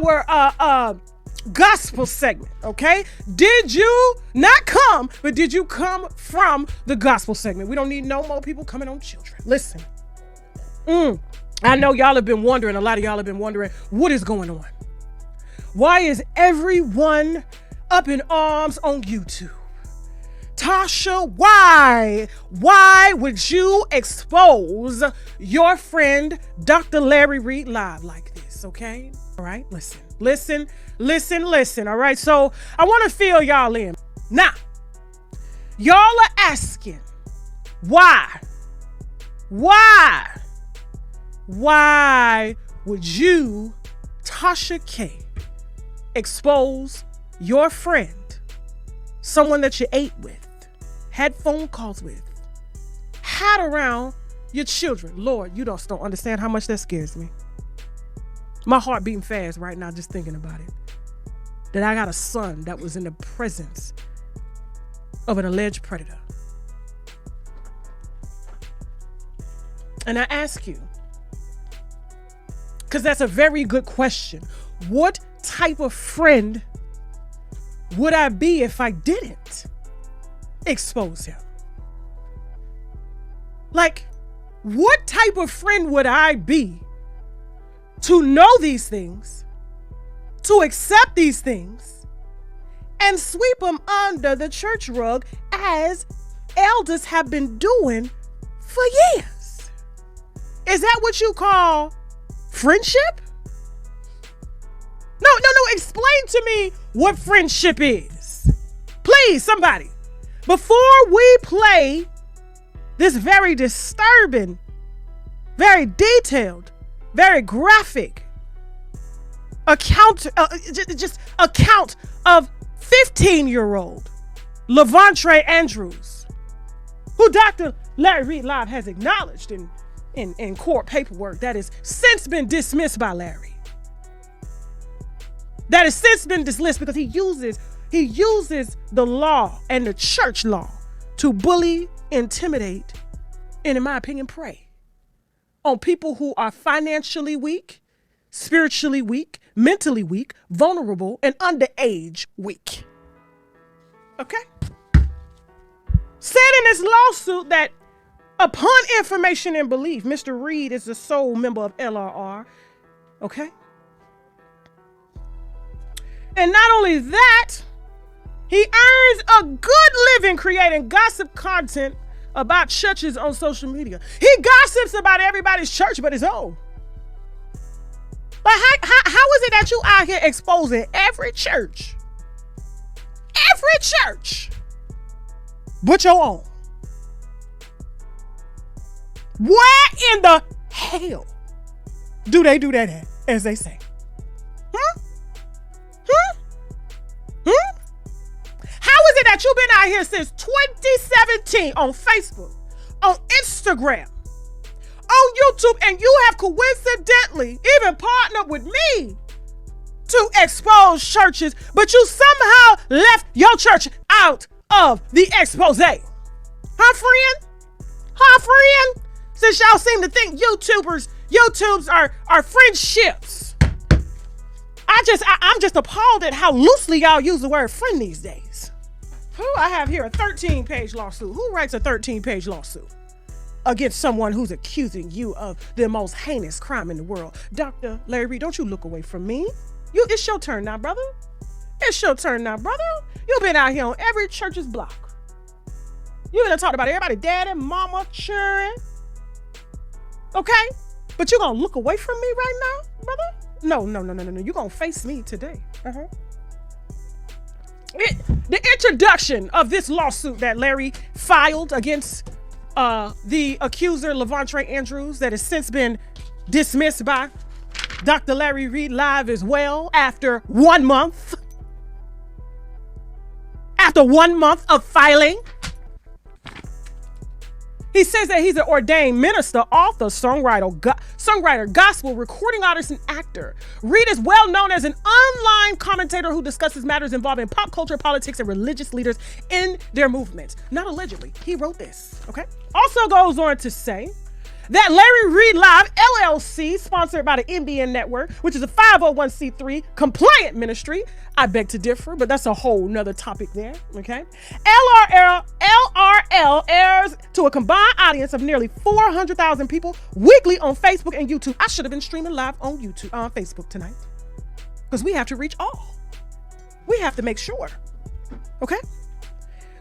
our gospel segment, okay? Did you not come, but did you come from the gospel segment? We don't need no more people coming on children. Listen, I know y'all have been wondering, a lot of y'all have been wondering, what is going on? Why is everyone up in arms on YouTube? Tasha, why would you expose your friend Dr. Larry Reid live like this, okay? All right, listen, all right? So I want to fill y'all in. Now, y'all are asking, why would you, Tasha K, expose your friend, someone that you ate with, had phone calls with, had around your children? Lord, you don't understand how much that scares me. My heart beating fast right now just thinking about it. That I got a son that was in the presence of an alleged predator. And I ask you, because that's a very good question, what type of friend would I be if I didn't expose him? Like, what type of friend would I be to know these things, to accept these things, and sweep them under the church rug as elders have been doing for years? Is that what you call friendship? No, explain to me what friendship is. Please, somebody. Before we play this very disturbing, very detailed, very graphic account of 15-year-old LAVONTRAYE Andrews, who Dr. Larry Reid Live has acknowledged in court paperwork that has since been dismissed by Larry. That has since been dismissed because he uses the law and the church law to bully, intimidate, and in my opinion, prey on people who are financially weak, spiritually weak, mentally weak, vulnerable, and underage weak. Okay? Said in this lawsuit that upon information and belief, Mr. Reid is the sole member of LRR. Okay? And not only that, he earns a good living creating gossip content about churches on social media. He gossips about everybody's church but his own. But how is it that you out here exposing every church but your own? Where in the hell do they do that at, as they say? How is it that you've been out here since 2017 on Facebook, on Instagram, on YouTube, and you have coincidentally even partnered with me to expose churches, but you somehow left your church out of the expose? Huh, friend? Since y'all seem to think YouTubes are friendships. I'm just appalled at how loosely y'all use the word friend these days. I have here a 13-page lawsuit. Who writes a 13-page lawsuit against someone who's accusing you of the most heinous crime in the world? Dr. Larry Reid, don't you look away from me. It's your turn now, brother. You've been out here on every church's block. You done talked about everybody, daddy, mama, children. Okay? But you gonna look away from me right now, brother? No. You're gonna face me today. The introduction of this lawsuit that Larry filed against the accuser LAVONTRAYE Andrews that has since been dismissed by Dr. Larry Reid Live as well after 1 month. After 1 month of filing. He says that he's an ordained minister, author, songwriter, gospel, recording artist, and actor. Reid is well known as an online commentator who discusses matters involving pop culture, politics, and religious leaders in their movements. Not allegedly. He wrote this, okay? Also goes on to say that Larry Reid Live LLC, sponsored by the NBN Network, which is a 501c3 compliant ministry. I beg to differ, but that's a whole nother topic there, okay? LRL airs to a combined audience of nearly 400,000 people weekly on Facebook and YouTube. I should have been streaming live on YouTube, on Facebook tonight, because we have to reach all. We have to make sure, okay?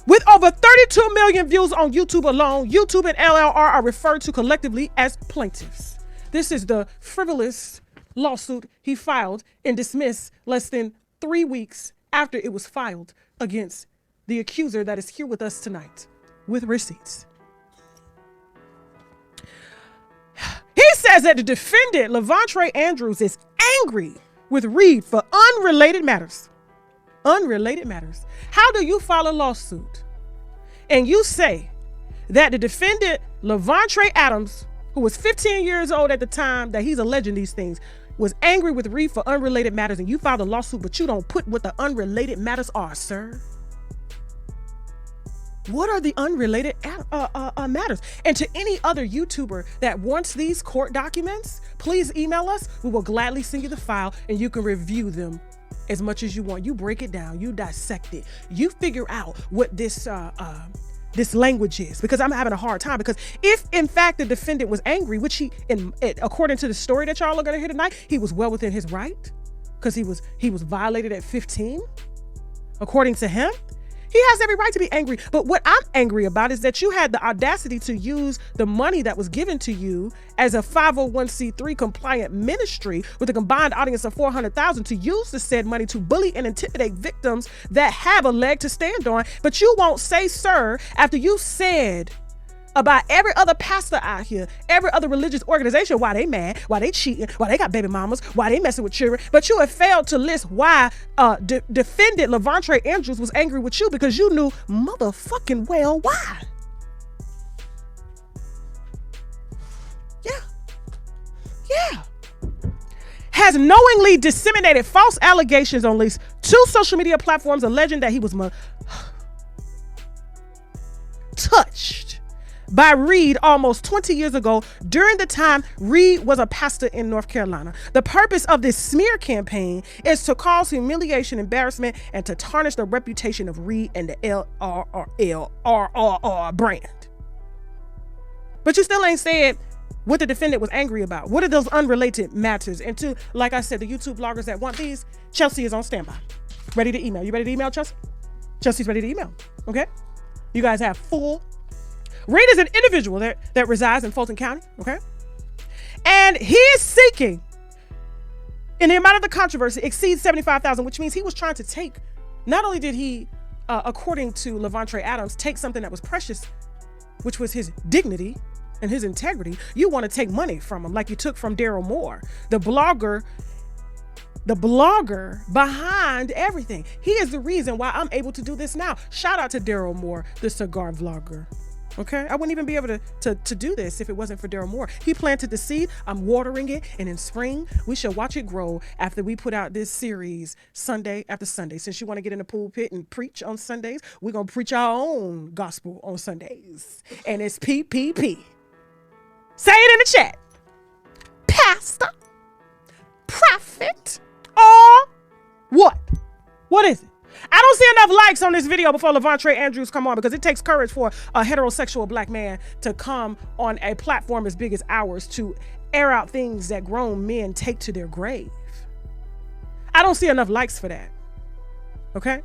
With over 32 million views on YouTube alone, YouTube and LLR are referred to collectively as plaintiffs. This is the frivolous lawsuit he filed and dismissed less than 3 weeks after it was filed against the accuser that is here with us tonight with receipts. He says that the defendant, LAVONTRAYE Andrews, is angry with Reid for unrelated matters. Unrelated matters. How do you file a lawsuit and you say that the defendant, LAVONTRAYE Adams, who was 15 years old at the time that he's alleging these things, was angry with Reid for unrelated matters, and you filed a lawsuit, but you don't put what the unrelated matters are, sir? What are the unrelated matters? And to any other YouTuber that wants these court documents, please email us. We will gladly send you the file and you can review them as much as you want. You break it down, you dissect it, you figure out what this language is, because I'm having a hard time. Because if in fact the defendant was angry, which according to the story that y'all are gonna hear tonight, he was well within his right, because he was violated at 15, according to him. He has every right to be angry. But what I'm angry about is that you had the audacity to use the money that was given to you as a 501c3 compliant ministry with a combined audience of 400,000 to use the said money to bully and intimidate victims that have a leg to stand on. But you won't say, sir, after you said about every other pastor out here, every other religious organization, why they mad, why they cheating, why they got baby mamas, why they messing with children. But you have failed to list why defendant LAVONTRAYE Andrews was angry with you, because you knew motherfucking well why. Yeah. Has knowingly disseminated false allegations on at least 2 social media platforms alleging that he was touched by Reid almost 20 years ago, during the time Reid was a pastor in North Carolina. The purpose of this smear campaign is to cause humiliation, embarrassment, and to tarnish the reputation of Reid and the LRR brand. But you still ain't said what the defendant was angry about. What are those unrelated matters? And to, like I said, the YouTube bloggers that want these, Chelsea is on standby, ready to email. You ready to email, Chelsea? Chelsea's ready to email, okay? You guys have full. Reid is an individual that resides in Fulton County, okay? And he is seeking, and the amount of the controversy exceeds $75,000, which means he was trying to take, not only did he, according to LAVONTRAYE Adams, take something that was precious, which was his dignity and his integrity. You want to take money from him like you took from Daryl Moore, the blogger behind everything. He is the reason why I'm able to do this now. Shout out to Daryl Moore, the cigar vlogger. Okay, I wouldn't even be able to do this if it wasn't for Daryl Moore. He planted the seed, I'm watering it, and in spring, we shall watch it grow after we put out this series Sunday after Sunday. Since you want to get in the pulpit and preach on Sundays, we're going to preach our own gospel on Sundays. And it's PPP. Say it in the chat. Pastor, prophet, or what? What is it? I don't see enough likes on this video before LAVONTRAYE Andrews come on, because it takes courage for a heterosexual black man to come on a platform as big as ours to air out things that grown men take to their grave. I don't see enough likes for that. Okay?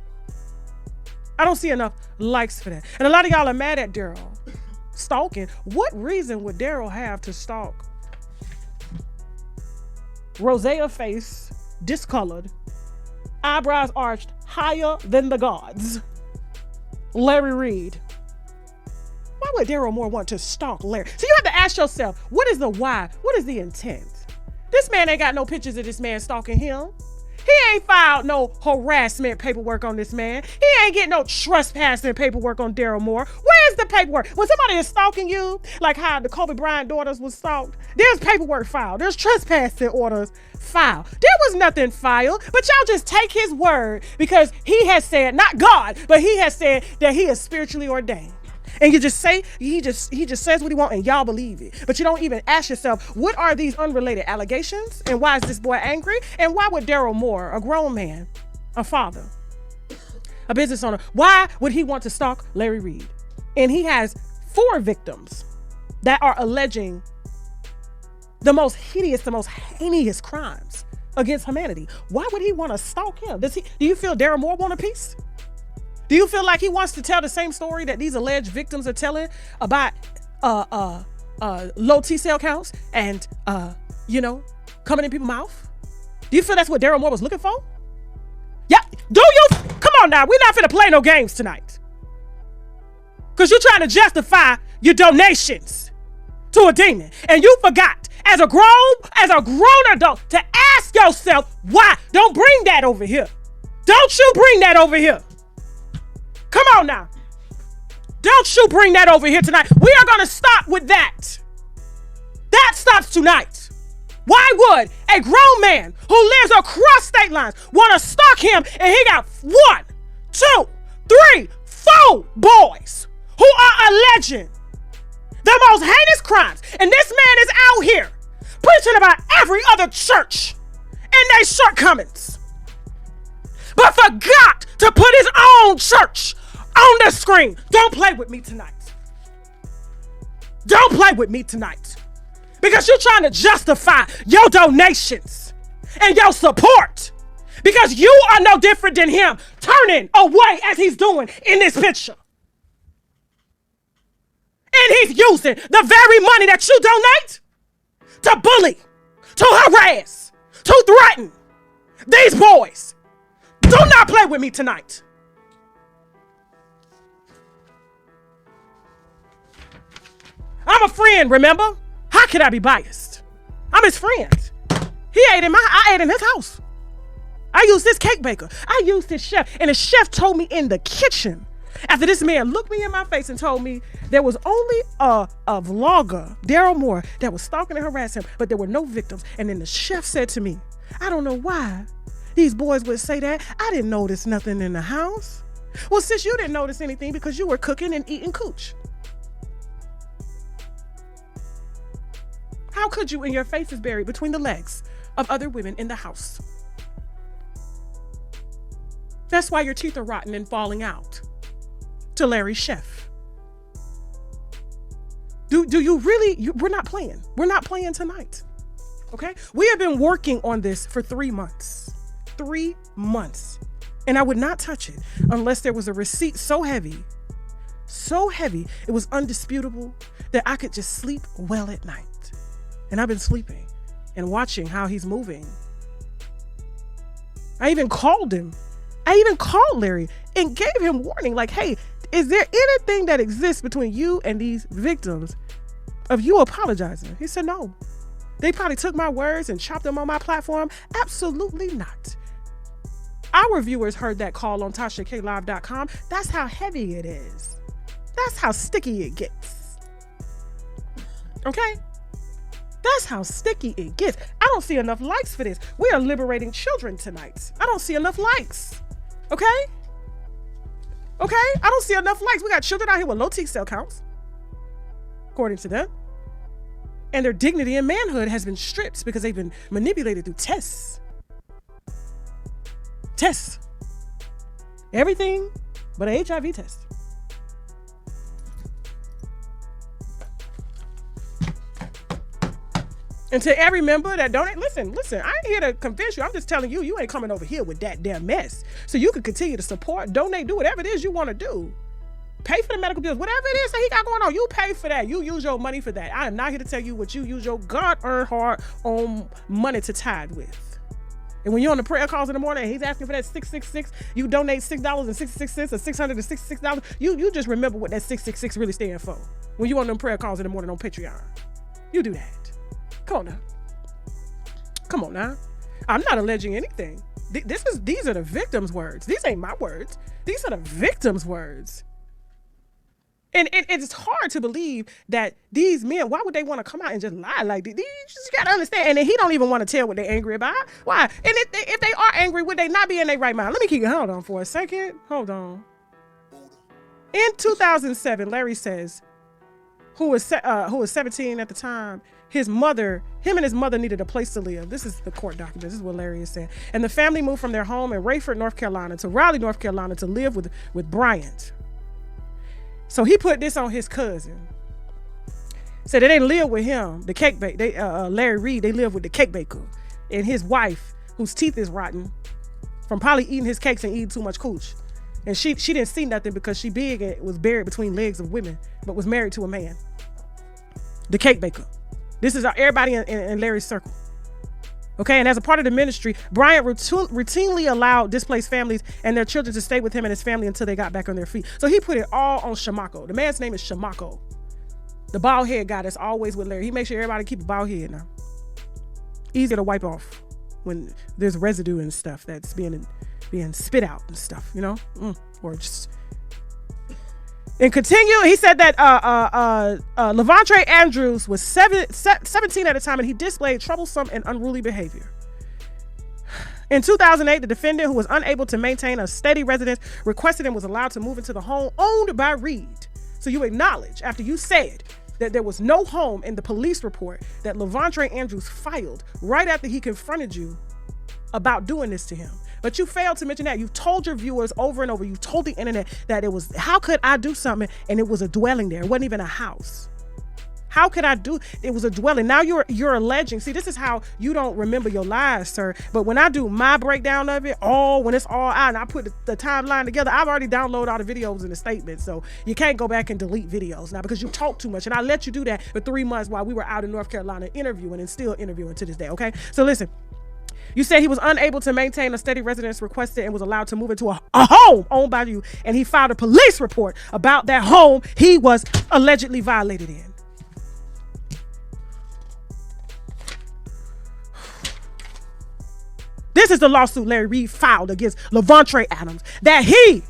I don't see enough likes for that. And a lot of y'all are mad at Daryl stalking. What reason would Daryl have to stalk rosea face, discolored, eyebrows arched higher than the gods, Larry Reid? Why would Daryl Moore want to stalk Larry? So you have to ask yourself, what is the why? What is the intent? This man ain't got no pictures of this man stalking him. He ain't filed no harassment paperwork on this man. He ain't getting no trespassing paperwork on Daryl Moore. Where's the paperwork? When somebody is stalking you, like how the Kobe Bryant daughters was stalked, there's paperwork filed. There's trespassing orders filed. There was nothing filed, but y'all just take his word because he has said, not God, but he has said that he is spiritually ordained. And you just say, he just says what he wants and y'all believe it. But you don't even ask yourself, what are these unrelated allegations? And why is this boy angry? And why would Daryl Moore, a grown man, a father, a business owner, why would he want to stalk Larry Reid? And he has 4 victims that are alleging the most hideous, the most heinous crimes against humanity. Why would he want to stalk him? Do you feel Daryl Moore want a piece? Do you feel like he wants to tell the same story that these alleged victims are telling about low T-cell counts and coming in people's mouth? Do you feel that's what Daryl Moore was looking for? Yeah. Do you? Come on now. We're not finna play no games tonight. Because you're trying to justify your donations to a demon. And you forgot, as a grown adult, to ask yourself why. Don't bring that over here. Don't you bring that over here. Come on now. Don't you bring that over here tonight. We are going to stop with that. That stops tonight. Why would a grown man who lives across state lines want to stalk him and he got 1, 2, 3, 4 boys who are alleging the most heinous crimes? And this man is out here preaching about every other church and their shortcomings, but forgot to put his own church on the screen. Don't play with me tonight. Don't play with me tonight. Because you're trying to justify your donations and your support. Because you are no different than him, turning away as he's doing in this picture. And he's using the very money that you donate to bully, to harass, to threaten these boys. Do not play with me tonight. I'm a friend, remember? How could I be biased? I'm his friend. I ate in his house. I used this cake baker. I used his chef. And the chef told me in the kitchen, after this man looked me in my face and told me there was only a vlogger, Daryl Moore, that was stalking and harassing him, but there were no victims. And then the chef said to me, I don't know why these boys would say that. I didn't notice nothing in the house. Well, sis, you didn't notice anything because you were cooking and eating cooch. How could you, and your face is buried between the legs of other women in the house? That's why your teeth are rotten and falling out. To Larry's chef. Do you really? We're not playing. We're not playing tonight. Okay? We have been working on this for 3 months. 3 months. And I would not touch it unless there was a receipt so heavy, it was undisputable that I could just sleep well at night. And I've been sleeping and watching how he's moving. I even called him. I even called Larry and gave him warning, like, hey, is there anything that exists between you and these victims of you apologizing? He said, no. They probably took my words and chopped them on my platform. Absolutely not. Our viewers heard that call on TashaKLive.com. That's how heavy it is. That's how sticky it gets. Okay? That's how sticky it gets. I don't see enough likes for this. We are liberating children tonight. I don't see enough likes. Okay? Okay? I don't see enough likes. We got children out here with low T-cell counts, according to them. And their dignity and manhood has been stripped because they've been manipulated through tests. Tests. Everything but an HIV test. And to every member that donate, listen, I ain't here to convince you. I'm just telling you, you ain't coming over here with that damn mess. So you can continue to support, donate, do whatever it is you want to do. Pay for the medical bills, whatever it is that he got going on, you pay for that. You use your money for that. I am not here to tell you what you use your God-earned hard-earned money to tithe with. And when you're on the prayer calls in the morning and he's asking for that 666, you donate $6.66 or $666. You just remember what that 666 really stands for. When you on them prayer calls in the morning on Patreon. You do that. Come on now. Come on now. I'm not alleging anything. These are the victim's words. These ain't my words. These are the victim's words. And it's hard to believe that these men, why would they want to come out and just lie like this? You just got to understand. And then he don't even want to tell what they're angry about. Why? And if they are angry, would they not be in their right mind? Let me keep it. Hold on for a second. Hold on. In 2007, Larry says, who was 17 at the time, him and his mother needed a place to live. This is the court document. This is what Larry is saying. And the family moved from their home in Rayford, North Carolina to Raleigh, North Carolina to live with Bryant. So he put this on his cousin. Said they didn't live with him, the cake baker. Larry Reid, they lived with the cake baker and his wife, whose teeth is rotten from probably eating his cakes and eating too much cooch. And she didn't see nothing because she big and was buried between legs of women, but was married to a man. The cake baker. This is everybody in Larry's circle. Okay, and as a part of the ministry, Bryant routinely allowed displaced families and their children to stay with him and his family until they got back on their feet. So he put it all on Shamako. The man's name is Shamako. The bald head guy that's always with Larry. He makes sure everybody keep a bald head now. Easy to wipe off when there's residue and stuff that's being spit out and stuff, you know? Or just... And continue, he said that LAVONTRAYE Andrews was 17 at the time, and he displayed troublesome and unruly behavior. In 2008, the defendant, who was unable to maintain a steady residence, requested and was allowed to move into the home owned by Reid. So you acknowledge, after you said that there was no home in the police report that LAVONTRAYE Andrews filed right after he confronted you about doing this to him. But you failed to mention that. You told your viewers over and over, you told the internet that it was, how could I do something and it was a dwelling there? It wasn't even a house. How could I do, it was a dwelling. Now you're alleging. See, this is how you don't remember your lies, sir. But when I do my breakdown of it, when it's all out and I put the timeline together, I've already downloaded all the videos and the statements. So you can't go back and delete videos now because you talk too much. And I let you do that for 3 months while we were out in North Carolina interviewing and still interviewing to this day, okay? So listen. You said he was unable to maintain a steady residence, requested and was allowed to move into a home owned by you, and he filed a police report about that home he was allegedly violated in. This is the lawsuit Larry Reid filed against LAVONTRAYE Adams, that he,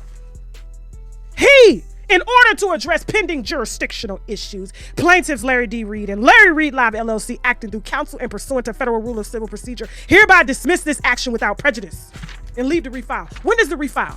in order to address pending jurisdictional issues, plaintiffs Larry D. Reid and Larry Reid Live LLC, acting through counsel and pursuant to federal rule of civil procedure, hereby dismiss this action without prejudice and leave to refile. When is the refile?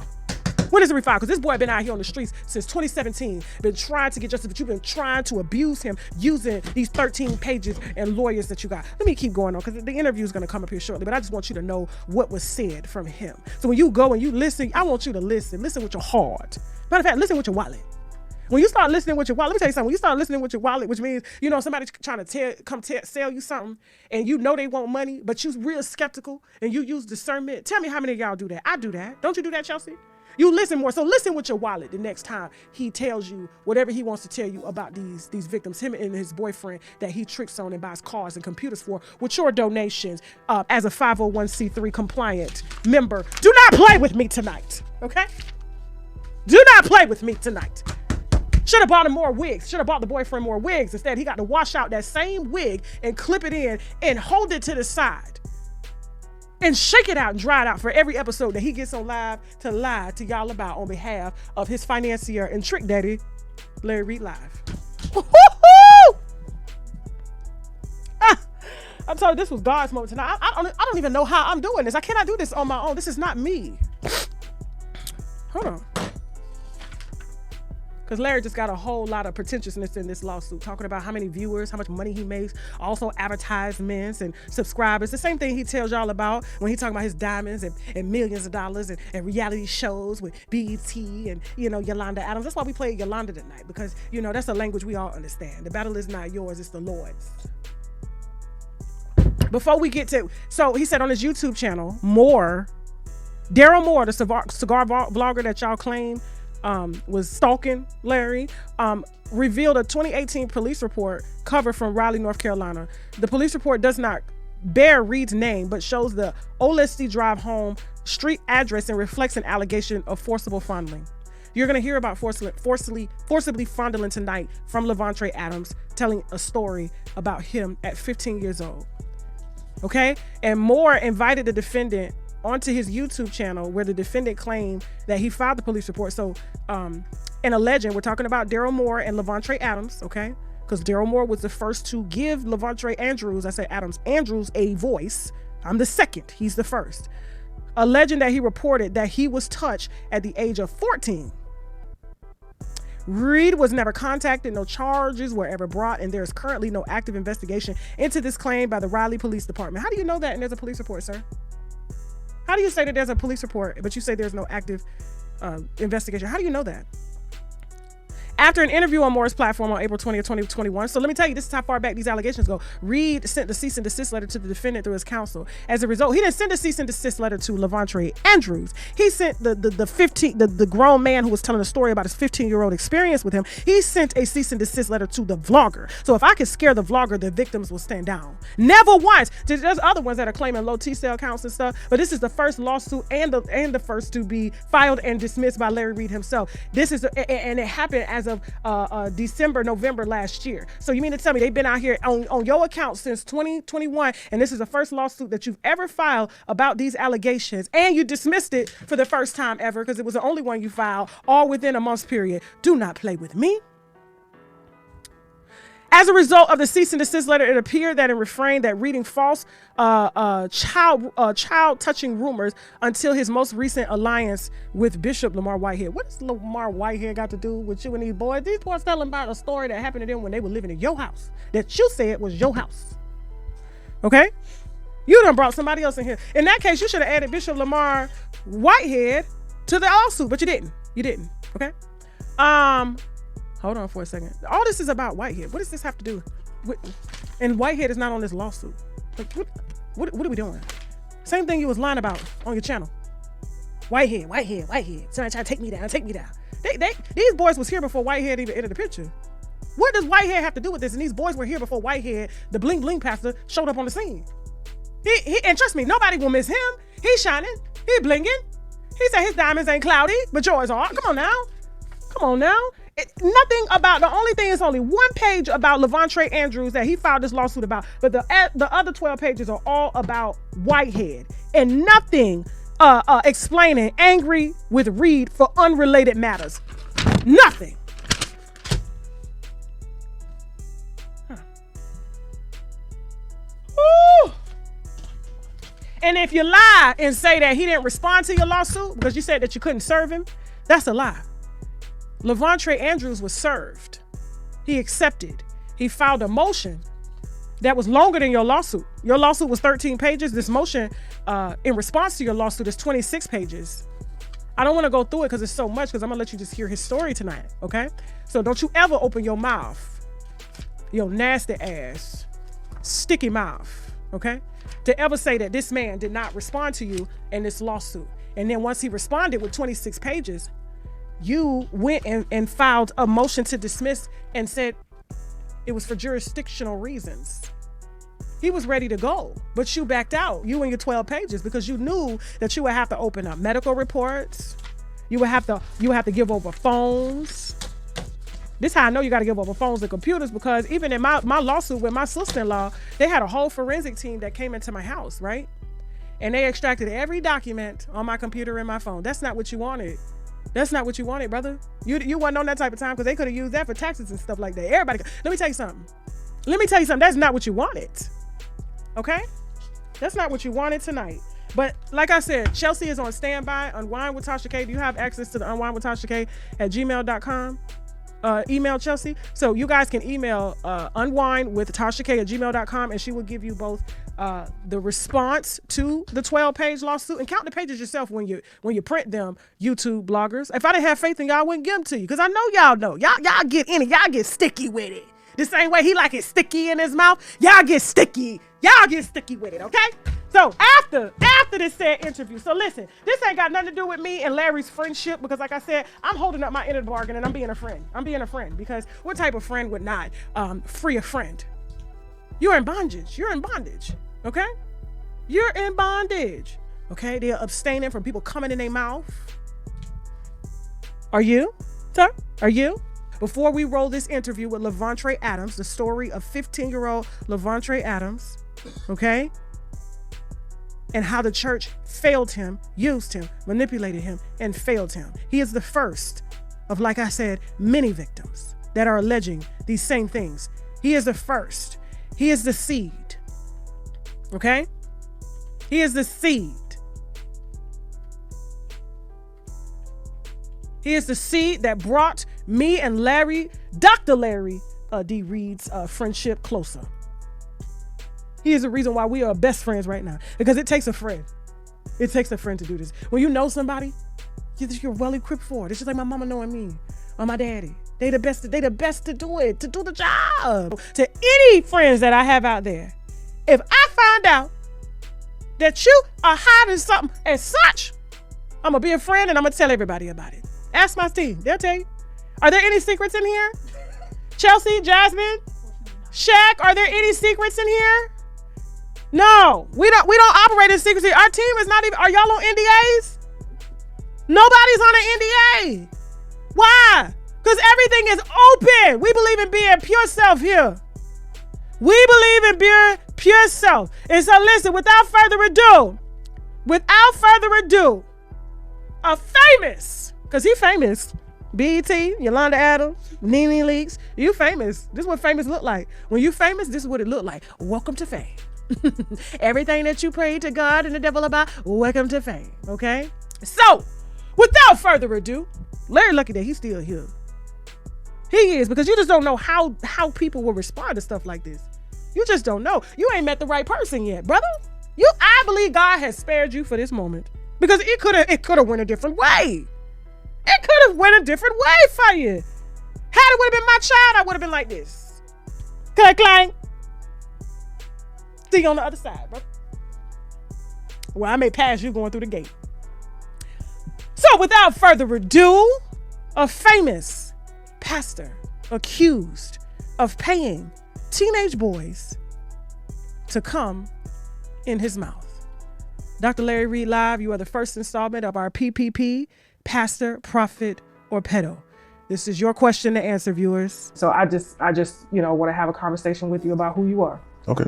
When is the refile? Because this boy been out here on the streets since 2017, been trying to get justice, but you've been trying to abuse him using these 13 pages and lawyers that you got. Let me keep going on because the interview is going to come up here shortly, but I just want you to know what was said from him. So when you go and you listen, I want you to listen with your heart. Matter of fact, listen with your wallet. When you start listening with your wallet, let me tell you something. When you start listening with your wallet, which means, you know, somebody trying to sell you something and you know they want money, but you're real skeptical and you use discernment. Tell me how many of y'all do that. I do that. Don't you do that, Chelsea? You listen more. So listen with your wallet the next time he tells you whatever he wants to tell you about these victims, him and his boyfriend that he tricks on and buys cars and computers for with your donations as a 501c3 compliant member. Do not play with me tonight, okay? Do not play with me tonight. Should have bought him more wigs. Should have bought the boyfriend more wigs. Instead, he got to wash out that same wig and clip it in and hold it to the side and shake it out and dry it out for every episode that he gets on live to lie to y'all about on behalf of his financier and trick daddy, Larry Reid Live. I'm telling you, this was God's moment tonight. I don't even know how I'm doing this. I cannot do this on my own. This is not me. Hold on. Because Larry just got a whole lot of pretentiousness in this lawsuit, talking about how many viewers, how much money he makes, also advertisements and subscribers. The same thing he tells y'all about when he talking about his diamonds and millions of dollars and reality shows with BET and, you know, Yolanda Adams. That's why we played Yolanda tonight, because, you know, that's the language we all understand. The battle is not yours, it's the Lord's. Before we get to, so he said on his YouTube channel, Daryl Moore, the cigar vlogger that y'all claim was stalking Larry, revealed a 2018 police report cover from Raleigh, North Carolina. The police report does not bear Reid's name, but shows the Olesty Drive home street address and reflects an allegation of forcible fondling. You're going to hear about forcibly fondling tonight from LAVONTRAYE Adams, telling a story about him at 15 years old. Okay? And Moore invited the defendant onto his YouTube channel, where the defendant claimed that he filed the police report. So, and alleging, we're talking about Daryl Moore and LAVONTRAYE Adams, okay? Because Daryl Moore was the first to give LAVONTRAYE Andrews a voice. I'm the second, he's the first. Alleging that he reported that he was touched at the age of 14. Reid was never contacted, no charges were ever brought, and there is currently no active investigation into this claim by the Raleigh Police Department. How do you know that and there's a police report, sir? How do you say that there's a police report, but you say there's no active investigation? How do you know that? After an interview on Moore's platform on April 20th, 2021, so let me tell you, this is how far back these allegations go. Reid sent the cease and desist letter to the defendant through his counsel. As a result, he didn't send a cease and desist letter to LAVONTRAYE Andrews. He sent the grown man who was telling a story about his 15-year-old experience with him. He sent a cease and desist letter to the vlogger. So if I could scare the vlogger, the victims will stand down. Never once. There's other ones that are claiming low T-cell counts and stuff, but this is the first lawsuit and the first to be filed and dismissed by Larry Reid himself. This is and it happened as of December, November last year. So you mean to tell me they've been out here on your account since 2021, and this is the first lawsuit that you've ever filed about these allegations, and you dismissed it for the first time ever because it was the only one you filed, all within a month's period. Do not play with me. As a result of the cease and desist letter, it appeared that in refrain that reading false child touching rumors until his most recent alliance with Bishop Lamar Whitehead. What does Lamar Whitehead got to do with you and these boys? These boys telling about a story that happened to them when they were living in your house, that you said was your house. Okay? You done brought somebody else in here. In that case, you should have added Bishop Lamar Whitehead to the lawsuit, but you didn't. You didn't. Okay? Hold on for a second. All this is about Whitehead. What does this have to do with? And Whitehead is not on this lawsuit. Like, what are we doing? Same thing you was lying about on your channel. Whitehead. Somebody trying to take me down. These boys was here before Whitehead even entered the picture. What does Whitehead have to do with this? And these boys were here before Whitehead, the bling bling pastor, showed up on the scene. And trust me, nobody will miss him. He's shining. He's blinging. He said his diamonds ain't cloudy, but yours are. Come on now. Nothing about, the only thing is only one page about LAVONTRAYE Andrews that he filed this lawsuit about, but the other 12 pages are all about Whitehead, and nothing explaining angry with Reid for unrelated matters. Nothing. Ooh. And if you lie and say that he didn't respond to your lawsuit because you said that you couldn't serve him, that's a lie. LAVONTRAYE Andrews was served. He accepted. He filed a motion that was longer than your lawsuit. Your lawsuit was 13 pages. This motion in response to your lawsuit is 26 pages. I don't want to go through it because it's so much, because I'm going to let you just hear his story tonight, okay? So don't you ever open your mouth, your nasty ass, sticky mouth, okay, to ever say that this man did not respond to you in this lawsuit. And then once he responded with 26 pages, you went and filed a motion to dismiss and said it was for jurisdictional reasons. He was ready to go, but you backed out, you and your 12 pages, because you knew that you would have to open up medical reports. You would have to give over phones. This is how I know you got to give over phones and computers, because even in my lawsuit with my sister-in-law, they had a whole forensic team that came into my house, right? And they extracted every document on my computer and my phone. That's not what you wanted. That's not what you wanted, brother. You wasn't on that type of time, because they could have used that for taxes and stuff like that. Everybody, let me tell you something. That's not what you wanted. Okay? That's not what you wanted tonight. But like I said, Chelsea is on standby. Unwind with Tasha K. Do you have access to the unwind with Tasha K at gmail.com? Email Chelsea. So you guys can email unwind with Tasha K at gmail.com, and she will give you both the response to the 12-page lawsuit, and count the pages yourself when you print them, YouTube bloggers. If I didn't have faith in y'all, I wouldn't give them to you, because I know y'all know. Y'all get sticky with it. The same way he like it sticky in his mouth, y'all get sticky. Y'all get sticky with it, okay? So after this said interview, so listen, this ain't got nothing to do with me and Larry's friendship, because like I said, I'm holding up my end of the bargain, and I'm being a friend. Because what type of friend would not free a friend? You're in bondage, okay? You're in bondage, okay? They're abstaining from people coming in their mouth. Are you, sir? Are you? Before we roll this interview with LAVONTRAYE Adams, the story of 15-year-old LAVONTRAYE Adams, okay? And how the church failed him, used him, manipulated him, and failed him. He is the first of, like I said, many victims that are alleging these same things. He is the first. He is the seed, okay? He is the seed. He is the seed that brought me and Dr. Larry D. Reid's friendship closer. He is the reason why we are best friends right now, because it takes a friend. It takes a friend to do this. When you know somebody, you're well equipped for it. It's just like my mama knowing me or my daddy. They the best to do it, to do the job. To any friends that I have out there, if I find out that you are hiding something as such, I'm gonna be a friend and I'm gonna tell everybody about it. Ask my team, they'll tell you. Are there any secrets in here? Chelsea, Jasmine, Shaq, are there any secrets in here? No, we don't operate in secrecy. Our team is not even, are y'all on NDAs? Nobody's on an NDA. Why? Because everything is open. We believe in being pure self here. We believe in being pure self. And so listen, without further ado, a famous, because he famous, BET, Yolanda Adams, Nene Leakes, you famous. This is what famous look like. When you famous, this is what it look like. Welcome to fame. Everything that you prayed to God and the devil about, welcome to fame, okay? So, without further ado, Larry lucky that he's still here. He is, because you just don't know how people will respond to stuff like this. You just don't know. You ain't met the right person yet, brother. I believe God has spared you for this moment, because it could have went a different way. It could have went a different way for you. Had it would have been my child, I would have been like this. Clang, clang. See you on the other side, bro. Well, I may pass you going through the gate. So without further ado, a famous pastor accused of paying teenage boys to come in his mouth. Dr. Larry Reid Live, you are the first installment of our PPP, Pastor, Prophet, or Pedo. This is your question to answer, viewers. So I just want to have a conversation with you about who you are. Okay.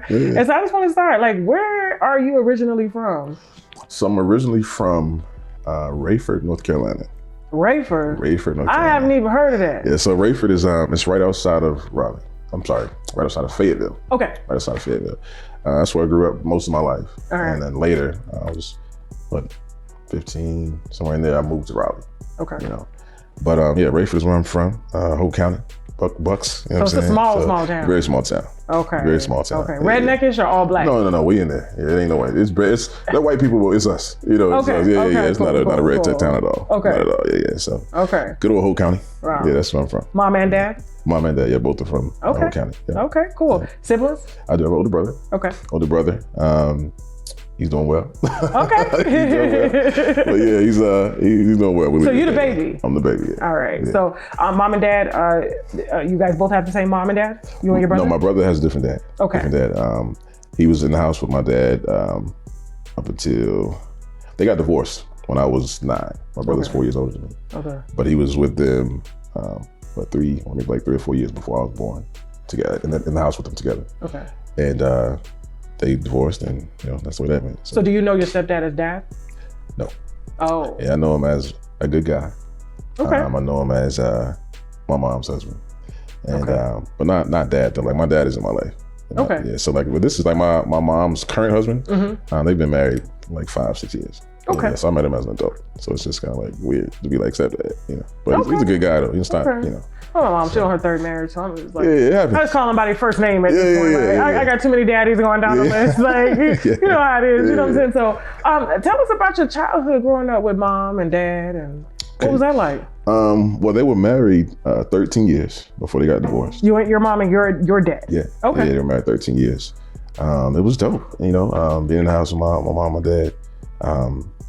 Yeah. And so I just want to start, where are you originally from? So I'm originally from Rayford, North Carolina. Rayford, North Carolina. I haven't even heard of that. Yeah, so Rayford is it's right outside of Raleigh. I'm sorry, right outside of Fayetteville. Okay. Right outside of Fayetteville. That's where I grew up most of my life. All right. And then later, I was 15, somewhere in there, I moved to Raleigh. Okay. But Rayford is where I'm from, Hope County. Bucks. You know so it's a small town. Very small town. Okay. Very small town. Okay. Redneckish or all black? No. We in there. Yeah, it ain't no way. It's the white people. It's us. Okay. It's not a red town at all. Okay. Not at all. Yeah. So. Okay. Good old Hope County. Wow. Yeah, that's where I'm from. Mom and dad? Mom and dad. Yeah, both are from Hope County. Yeah. Okay. Cool. Yeah. Siblings? I do have an older brother. Okay. Older brother. He's doing well. Okay. He's doing well. But yeah, he's doing well. So you the baby? I'm the baby, yeah. All right. Yeah. So mom and dad, you guys both have the same mom and dad? You and your brother? No, my brother has a different dad. Okay. Different dad. He was in the house with my dad up until they got divorced when I was 9. My brother's 4 years older than me. Okay. But he was with them, 3 or 4 years before I was born, together in the house with them together. Okay. And they divorced, and that's the way that went. So do you know your stepdad as dad? No. Oh. Yeah, I know him as a good guy. Okay. I know him as my mom's husband, and but not dad though. Like my dad is in my life. Okay. Yeah. So but this is like my mom's current husband. Mm-hmm. They've been married like 5-6 years. Okay. Yeah, so I met him as an adult. So it's just kind of like weird to be like stepdad, But he's a good guy though. He's not, Oh, my mom, she's on her 3rd marriage, so I'm just like, it happens. I just call him by their first name at this point. I got too many daddies going down the list. You know how it is, you know what I'm saying? So tell us about your childhood growing up with mom and dad, and what was that like? Well, they were married 13 years before they got divorced. Your mom and your dad? Yeah. Okay. Yeah, they were married 13 years. It was dope, being in the house with my mom and dad.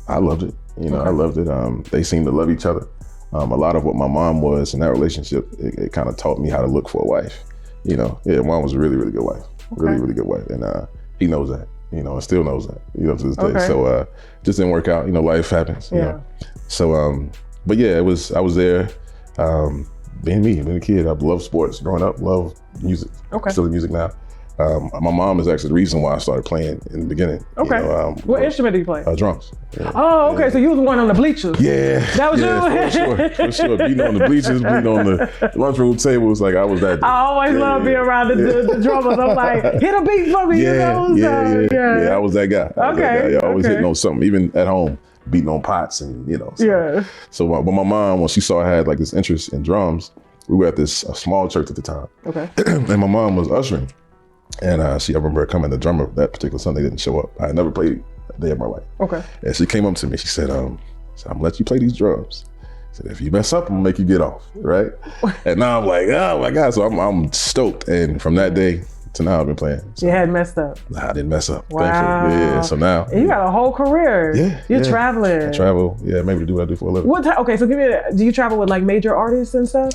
I loved it, I loved it. They seemed to love each other. A lot of what my mom was in that relationship, it kind of taught me how to look for a wife. Mom was a really, really good wife. Really, really good wife. And he knows that, and still knows that, to this day. So just didn't work out, life happens, So, but yeah, I was there, being me, being a kid. I love sports growing up, love music. Okay. Still in music now. My mom is actually the reason why I started playing in the beginning. Okay. What instrument do you play? Drums. Yeah. Oh, okay. Yeah. So you was one on the bleachers. Yeah. That was you? For sure. Being on the bleachers, being on the lunchroom table, was like I was that dude. I always love being around the drummers. I'm like, hit a beat for me, Yeah, I was that guy. I was always hitting on something. Even at home, beating on pots and, you know. Yeah. So but my mom, when she saw I had like this interest in drums, we were at a small church at the time. Okay. And my mom was ushering. And I remember her coming, the drummer that particular Sunday didn't show up. I had never played a day of my life. Okay. And she came up to me, she said, I'm gonna let you play these drums. I said, if you mess up, I'm gonna make you get off, right? And now I'm like, oh my God. So I'm stoked. And from that day to now I've been playing. So, you hadn't messed up. Nah, I didn't mess up. Wow. Thankfully. Yeah, so now. And you got a whole career. Yeah. You're traveling. I travel, maybe to do what I do for a living. Okay, so do you travel with like major artists and stuff?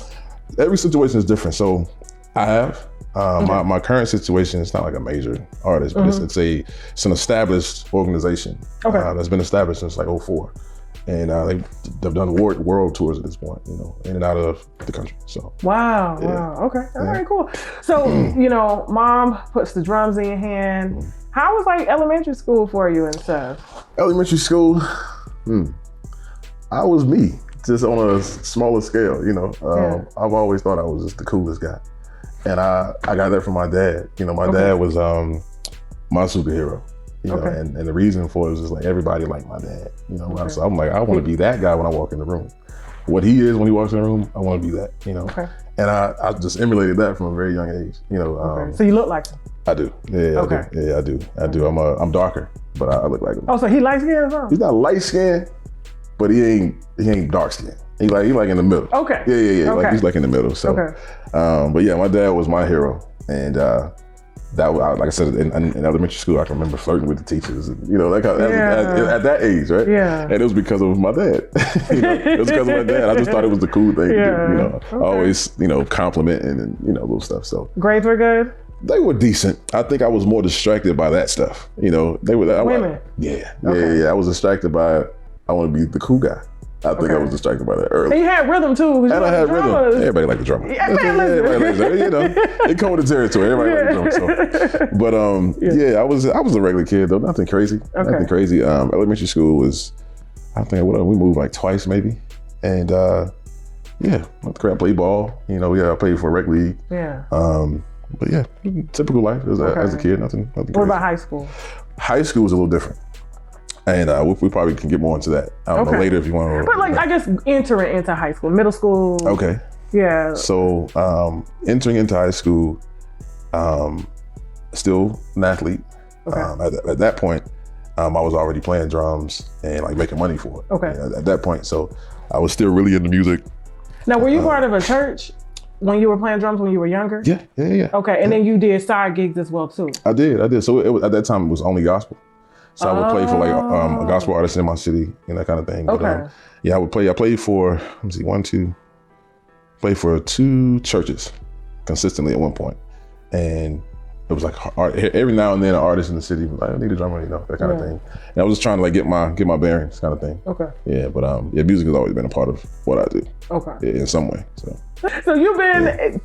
Every situation is different. So I have, my current situation is not like a major artist, but it's an established organization. Okay. That's been established since like 2004. And they've done world tours at this point, you know, in and out of the country. So wow. Okay, all right, cool. So you know, mom puts the drums in your hand. How was like elementary school for you and stuff? Elementary school, I was me, just on a smaller scale. You know, I've always thought I was just the coolest guy, and I got that from my dad. You know, my dad was my superhero. You know, and the reason for it was just like everybody liked my dad. You know, so I'm like, I want to be that guy when I walk in the room. What he is when he walks in the room, I want to be that. You know, and I just emulated that from a very young age. You know, so you look like him. I do. Yeah, I do. I do. I'm darker, but I look like him. Oh, so he light skinned as well? He's not light skinned, but he ain't dark skinned. He like in the middle. Okay. Yeah. Like he's like in the middle. So, but yeah, my dad was my hero, and that was, like I said, in elementary school, I can remember flirting with the teachers, and, you know, like at that age, right? Yeah. And it was because of my dad. You know, it was because of my dad. I just thought it was the cool thing to do. You know, always, you know, complimenting and, you know, little stuff. So grades were good? They were decent. I think I was more distracted by that stuff. You know, they were. Women? Yeah. I was distracted by, I want to be the cool guy. I think I was distracted by that early. And you had rhythm too. And I had rhythm. Everybody liked the drummer. Yeah, everybody likes that. You know, it come with the territory. Everybody liked the drummer. So. But I was a regular kid though. Nothing crazy. Nothing crazy. Elementary school was, I think we moved like twice maybe, and I played ball. You know, I played for a rec league. Yeah. But yeah, typical life as a kid. Nothing crazy. What about high school? High school was a little different. And we probably can get more into that. I don't know later if you want to. But like, I guess entering into high school, middle school. Okay. Yeah. So entering into high school, still an athlete. At that point, I was already playing drums and like making money for it. Okay. You know, at that point, so I was still really into music. Now, were you part of a church when you were playing drums when you were younger? Yeah. Okay, and then you did side gigs as well too. I did. So it was, at that time it was only gospel. So I would play for like a gospel artist in my city and that kind of thing. But, I would play. I played for, played for 2 churches consistently at one point. And it was like every now and then an artist in the city was like, I need a drummer, you know, that kind of thing. And I was just trying to like get my bearings kind of thing. Okay. Yeah, but music has always been a part of what I do. Okay. Yeah, in some way. So you've been,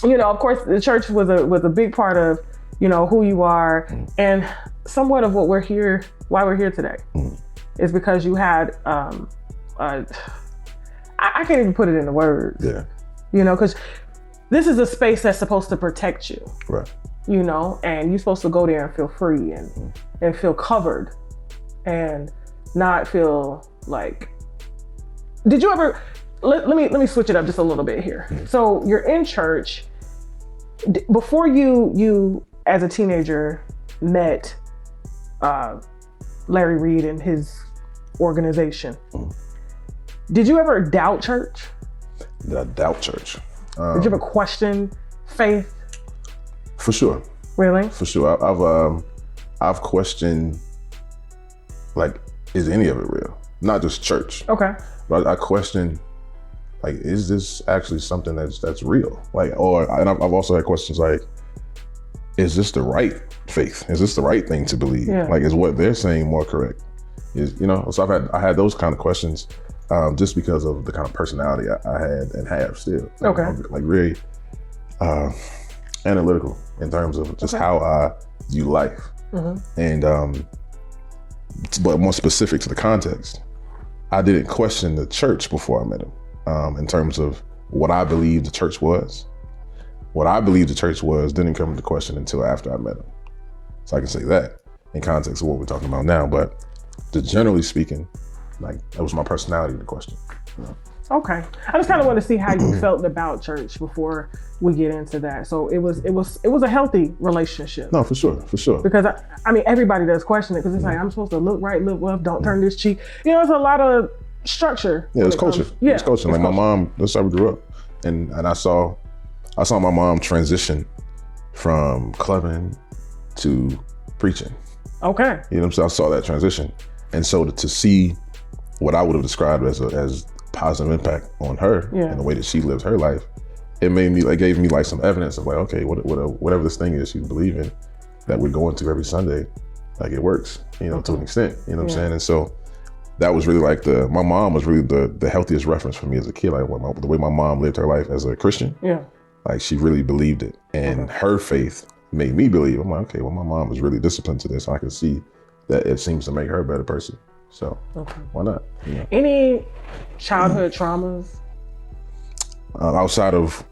you know, of course the church was a big part of, you know, who you are, and somewhat of what why we're here today is because you had, I can't even put it into words. Yeah. You know, because this is a space that's supposed to protect you. Right. You know, and you're supposed to go there and feel free and feel covered and not feel like, did you ever, let me switch it up just a little bit here. So you're in church, before you as a teenager met Larry Reid and his organization. Did you ever doubt church? Did I doubt church? Did you ever question faith? For sure. Really? For sure. I've questioned, like, is any of it real? Not just church. Okay. But I question, like, is this actually something that's real? Like, and I've also had questions like, is this the right faith? Is this the right thing to believe? Yeah. Like, is what they're saying more correct? Is, you know, so I had those kind of questions just because of the kind of personality I had and have still. Okay. Like really analytical in terms of just how I view life. And but more specific to the context, I didn't question the church before I met him in terms of what I believed the church was. What I believed the church was didn't come into question until after I met him. So I can say that in context of what we're talking about now. But generally speaking, like that was my personality, the question. You know? Okay. I just kind of want to see how you felt about church before we get into that. So it was a healthy relationship. No, for sure. Because I mean, everybody does question it because it's like, I'm supposed to look right, look left, don't turn this cheek. You know, it's a lot of structure. Yeah, it's culture. Yeah, it's culture. Like my mom, that's how we grew up, and I saw my mom transition from clubbing to preaching. Okay. You know what I'm saying? I saw that transition, and so to see what I would have described as positive impact on her and the way that she lives her life, it gave me like some evidence of like, okay, whatever this thing is she's believing that we're going to every Sunday, like it works, you know, to an extent, you know what I'm saying? And so that was really like my mom was really the healthiest reference for me as a kid. Like the way my mom lived her life as a Christian, like she really believed it, and her faith made me believe. I'm like, okay, well, my mom was really disciplined to this. So I can see that it seems to make her a better person. So why not? You know? Any childhood traumas? Outside of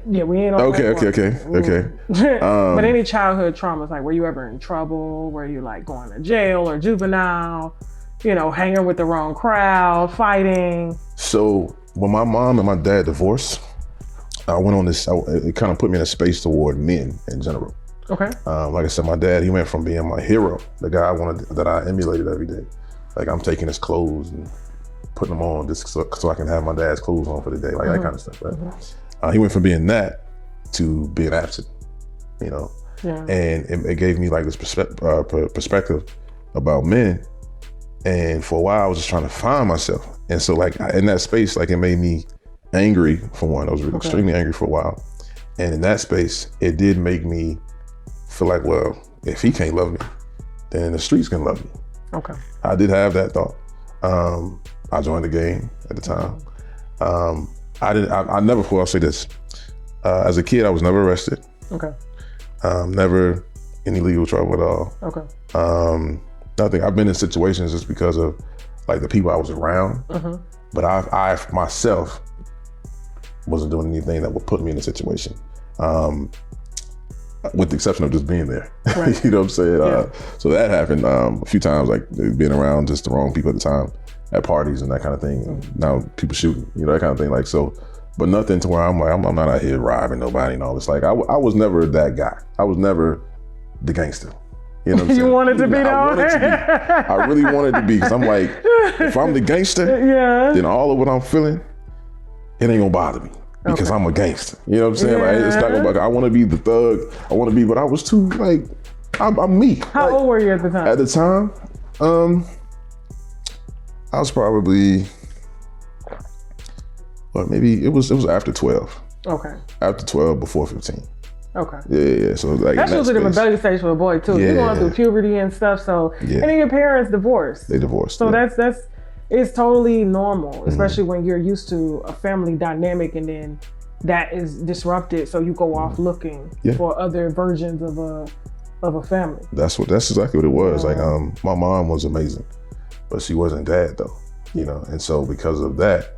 we ain't on okay. But any childhood traumas, like were you ever in trouble? Were you like going to jail or juvenile? You know, hanging with the wrong crowd, fighting. So when my mom and my dad divorced, I went on this. It kind of put me in a space toward men in general. Okay. Like I said, my dad, he went from being my hero, the guy that I emulated every day. Like I'm taking his clothes and putting them on just so I can have my dad's clothes on for the day, like that kind of stuff, right? He went from being that to being absent, you know? Yeah. And it gave me like this perspective about men. And for a while, I was just trying to find myself. And so like in that space, like it made me angry for one. I was really extremely angry for a while. And in that space, it did make me feel like, well, if he can't love me, then the streets can love me. Okay. I did have that thought. I joined the game at the time. I'll say this. As a kid, I was never arrested. Okay. Never any legal trouble at all. Okay. Nothing. I've been in situations just because of like the people I was around, but I myself wasn't doing anything that would put me in a situation. With the exception of just being there. Right. You know what I'm saying? Yeah. So that happened a few times, like being around just the wrong people at the time at parties and that kind of thing. Now people shooting, you know, that kind of thing. Like, so, but nothing to where I'm like, I'm not out here robbing nobody and all this. Like I was never that guy. I was never the gangster. You know what I'm saying? You wanted to be I really wanted to be, because I'm like, if I'm the gangster, then all of what I'm feeling, it ain't gonna bother me. Because I'm a gangster, you know what I'm saying? Like, it's not gonna, I want to be the thug. I want to be, but I was too like, I'm me. How old were you at the time? At the time, I was probably, well, maybe it was after 12. Okay. After 12, before 15. Okay. Yeah. So like that's usually the rebellious stage for a boy too. You're going through puberty and stuff. So and then your parents divorced. They divorced. So that's it's totally normal, especially when you're used to a family dynamic and then that is disrupted. So you go off looking for other versions of a family. That's exactly what it was. Like my mom was amazing, but she wasn't dad though. You know, and so because of that,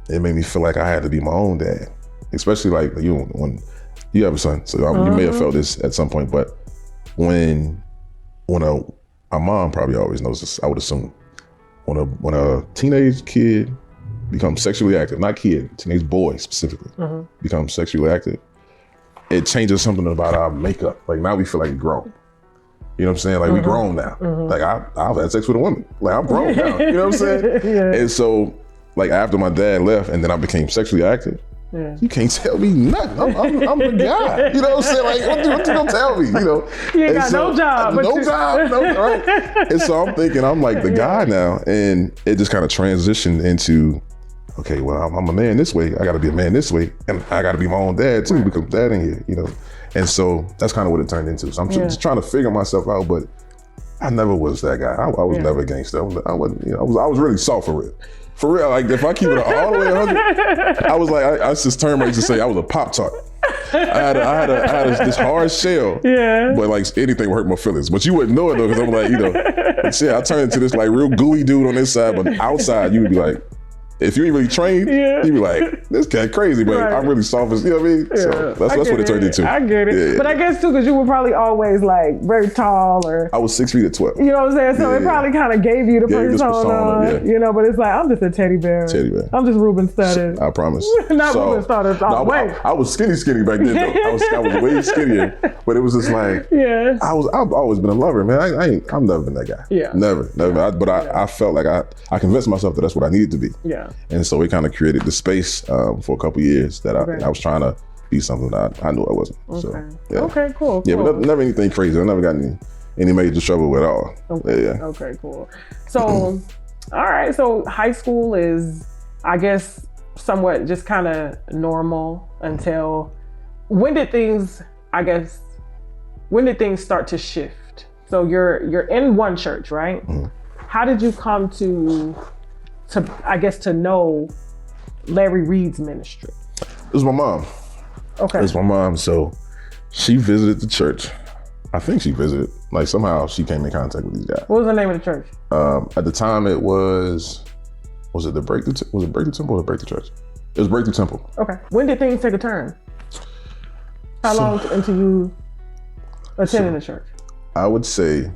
it made me feel like I had to be my own dad. Especially like when you have a son, so you may have felt this at some point, but when a mom probably always knows this, I would assume. When a teenage kid becomes sexually active, not kid, teenage boy specifically, becomes sexually active, it changes something about our makeup. Like now we feel like we're grown. You know what I'm saying? Like we grown now. Like I've had sex with a woman. Like I'm grown now. You know what I'm saying? And so like after my dad left and then I became sexually active, you can't tell me nothing. I'm the guy. You know what I'm saying? Like, what you gonna tell me? You know? You ain't got no job. Right? And so I'm thinking I'm like the guy now. And it just kind of transitioned into, okay, well, I'm a man this way. I gotta be a man this way. And I gotta be my own dad too, because dad in here, you know? And so that's kind of what it turned into. So I'm just trying to figure myself out, but I never was that guy. I was never a gangster. I was really soft for real. For real, like if I keep it all the way 100, I was like, I this term I used to say, I was a Pop-Tart. I had this hard shell, but like anything would hurt my feelings. But you wouldn't know it though, because I'm like, you know, I turned into this like real gooey dude on this side, but outside you would be like, if you ain't really trained, Yeah. you be like, this guy crazy, but Right. I'm really soft as, you know what I mean? So that's what it turned into. I get it. Yeah. But I guess too, because you were probably always like very tall or, I was 6 feet at 12. you know what I'm saying? So it probably kind of gave you the Gave this persona, you know, but it's like, I'm just a teddy bear. Teddy bear. I'm just Ruben studded. I promise. Not Ruben studded. I was skinny back then though. I was way skinnier, but it was just like, Yeah. I've always been a lover, man. I've never been that guy. Yeah. Never. I felt like I convinced myself that that's what I needed to be. Yeah. And so it kind of created the space for a couple of years that I was trying to be something that I knew I wasn't. Okay. So, yeah. Okay, cool. Yeah, but never anything crazy. I never got any major trouble at all. Okay. Yeah. Okay, cool. So, all right. So high school is, I guess, somewhat just kind of normal until when did things start to shift? So you're in one church, right? Mm-hmm. How did you come to know Larry Reid's ministry? It was my mom. Okay. It was my mom. So she visited the church. I think she visited. Like somehow she came in contact with these guys. What was the name of the church? At the time it was it the Breakthrough Temple or the Breakthrough Church? It was Breakthrough Temple. Okay. When did things take a turn? How long until you attended the church? I would say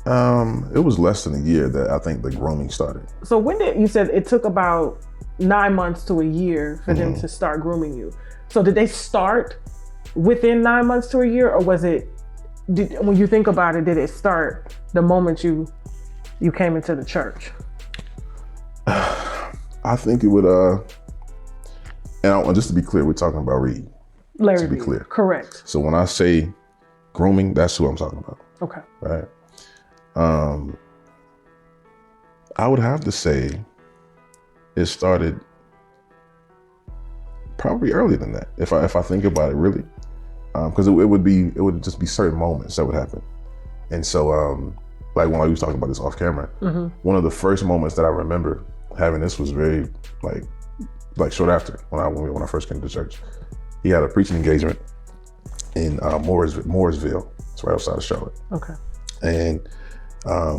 it was less than a year that I think the grooming started. So you said it took about 9 months to a year for them to start grooming you. So did they start within 9 months to a year, or was it, when you think about it, did it start the moment you came into the church? I think it would, and just to be clear, we're talking about Reid. Larry to be Reid. clear. Correct. So when I say grooming, that's who I'm talking about. Okay. Right. I would have to say it started probably earlier than that. If I think about it really, because it would just be certain moments that would happen. And so, like when I was talking about this off camera, one of the first moments that I remember having this was very like short after when I first came to church. He had a preaching engagement in Mooresville. It's right outside of Charlotte. Okay. And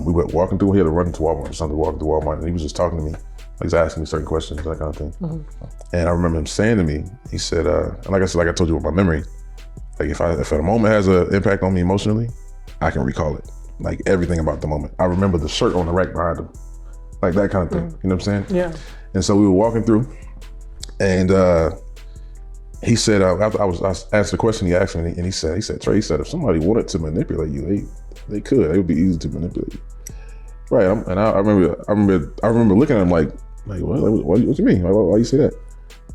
we went walking through. He had to run into Walmart or something, walking through Walmart, and he was just talking to me, like he's asking me certain questions, that kind of thing. And I remember him saying to me, he said, and like I said, like I told you with my memory, like if a moment has an impact on me emotionally, I can recall it, like everything about the moment. I remember the shirt on the rack behind him, like that kind of thing. You know what I'm saying? Yeah. And so we were walking through, and he said, I asked the question he asked me, and he said, Trey, if somebody wanted to manipulate you, they could. It would be easy to manipulate you. Right. And I remember looking at him like what you mean? Why you say that?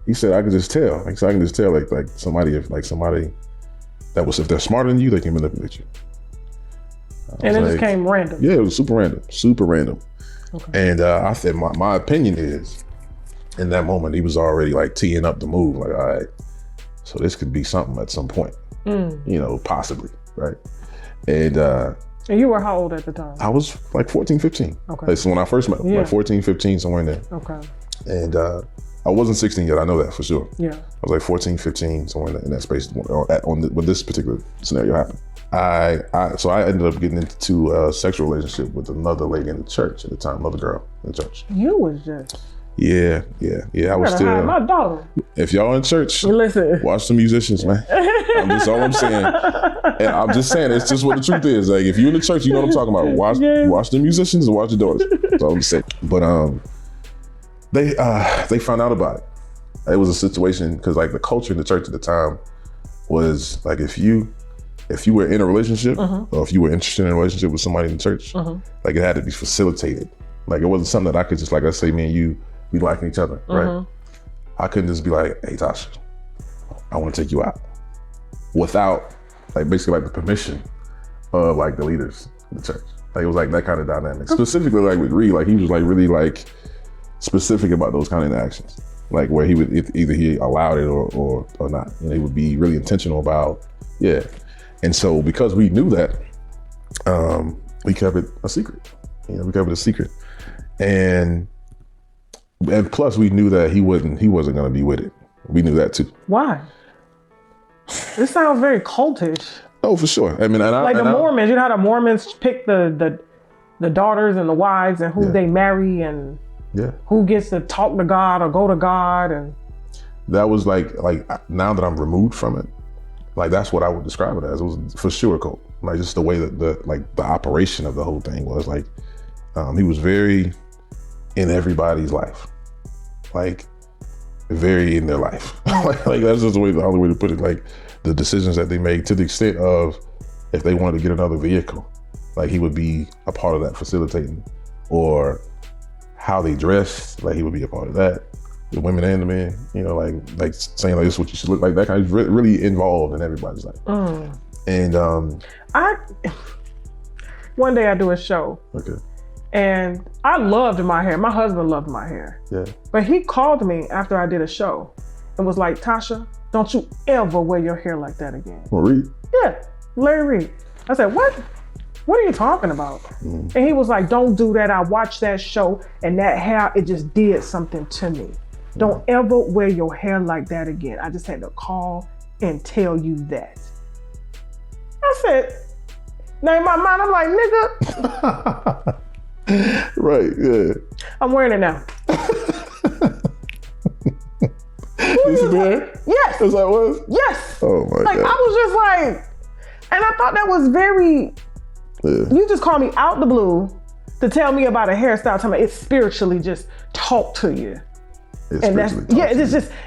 He said, I can just tell. Like, so I can just tell like somebody that was, if they're smarter than you, they can manipulate you. And it just came random. Yeah, it was super random. Okay. And I said, my opinion is, in that moment, he was already like teeing up the move. Like, all right, so this could be something at some point, you know, possibly, right? And you were how old at the time? I was like 14, 15. Okay. Like, so when I first met him, like 14, 15, somewhere in there. Okay. And I wasn't 16 yet, I know that for sure. Yeah. I was like 14, 15, somewhere in that space when this particular scenario happened. So I ended up getting into a sexual relationship with another lady in the church at the time, another girl in the church. You was just... Yeah. I was still. My daughter. If y'all in church, listen. Watch the musicians, man. That's all I'm saying. And I'm just saying, it's just what the truth is. Like, if you're in the church, you know what I'm talking about. Watch the musicians and watch the daughters. That's all I'm saying. But they found out about it. It was a situation because like the culture in the church at the time was like if you were in a relationship or if you were interested in a relationship with somebody in the church, like it had to be facilitated. Like it wasn't something that I could just, like, let's say me and you, we liking each other, right? I couldn't just be like, hey, Tasha, I want to take you out without like basically like the permission of like the leaders in the church. Like it was like that kind of dynamic. Specifically like with Reid, like he was like really like specific about those kind of interactions. Like where he would either he allowed it or not. You know, he would be really intentional about, yeah. And so because we knew that, we kept it a secret. You know, we kept it a secret. And plus we knew that he wasn't gonna be with it. We knew that too. Why? This sounds very cultish. Oh, for sure. I mean, Mormons, you know how the Mormons pick the daughters and the wives and who they marry and Yeah. Who gets to talk to God or go to God? And that was like now that I'm removed from it, like that's what I would describe it as. It was for sure cult. Like just the way that the operation of the whole thing was. Like he was very in everybody's life, like very in their life. like that's just the only way to put it. Like the decisions that they made, to the extent of if they wanted to get another vehicle, like he would be a part of that facilitating, or how they dressed, like he would be a part of that. The women and the men, you know, like saying like this is what you should look like. That kind of really involved in everybody's life. And one day I do a show. Okay. And I loved my hair. My husband loved my hair. Yeah. But he called me after I did a show and was like, Tasha, don't you ever wear your hair like that again. Well, Reed? Yeah, Larry Reid. I said, what? What are you talking about? And he was like, don't do that. I watched that show and that hair, it just did something to me. Don't ever wear your hair like that again. I just had to call and tell you that. I said, now in my mind, I'm like, nigga. Right, yeah. I'm wearing it now. This is there? Yes. That's how it was? Yes. Oh my like, God. I was just like, and I thought that was very, you just called me out the blue to tell me about a hairstyle. Tell me it spiritually just talk to you. And that's,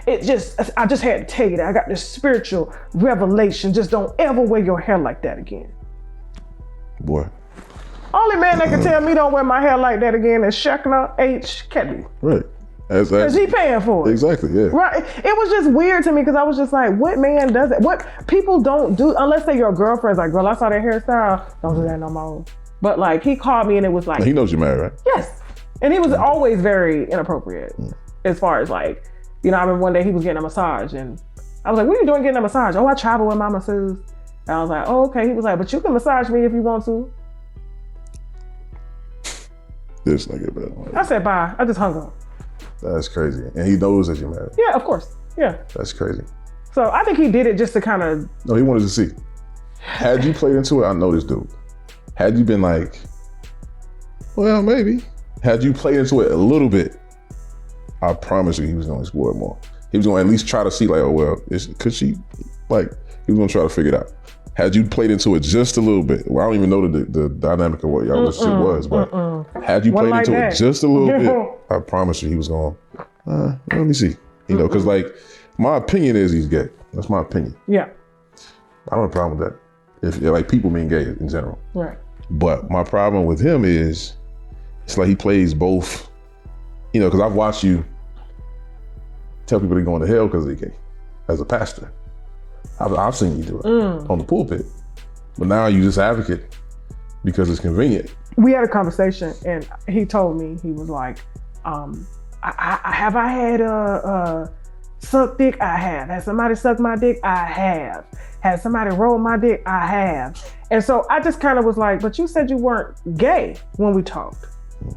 it just, I just had to tell you that I got this spiritual revelation. Just don't ever wear your hair like that again. Boy. Only man that can tell me don't wear my hair like that again is Shekinah H. Kelly. Right. Because he paying for it. Exactly, yeah. Right. It was just weird to me because I was just like, what man does it? What people don't do, unless they're your girlfriend's like, girl, I saw that hairstyle. Don't do that no more. But like, he called me and it was like. He knows you're married, right? Yes. And he was always very inappropriate as far as like, you know, I remember one day he was getting a massage and I was like, what are you doing getting a massage? Oh, I travel with my masseuse. And I was like, oh, okay. He was like, but you can massage me if you want to. This nigga, man. I said, bye. I just hung up. That's crazy. And he knows that you're married. Yeah, of course. Yeah. That's crazy. So I think he did it just to kind of. No, he wanted to see. Had you played into it, I know this dude. Had you been like, well, maybe. Had you played into it a little bit, I promise you he was going to explore it more. He was going to at least try to see like, oh, well, could she, like, he was going to try to figure it out. Had you played into it just a little bit, well, I don't even know the dynamic of what y'all relationship was, but had you played into it just a little bit, I promise you he was going, let me see. You know, because like, my opinion is he's gay. That's my opinion. Yeah. I don't have a problem with that. If like people being gay in general. Right. But my problem with him is, it's like he plays both, you know, because I've watched you tell people they're going to hell because they're gay as a pastor. I've seen you do it on the pulpit, but now you just advocate because it's convenient. We had a conversation and he told me, he was like, have I had suck dick? I have. Has somebody sucked my dick? I have. Has somebody rolled my dick? I have. And so I just kind of was like, but you said you weren't gay when we talked.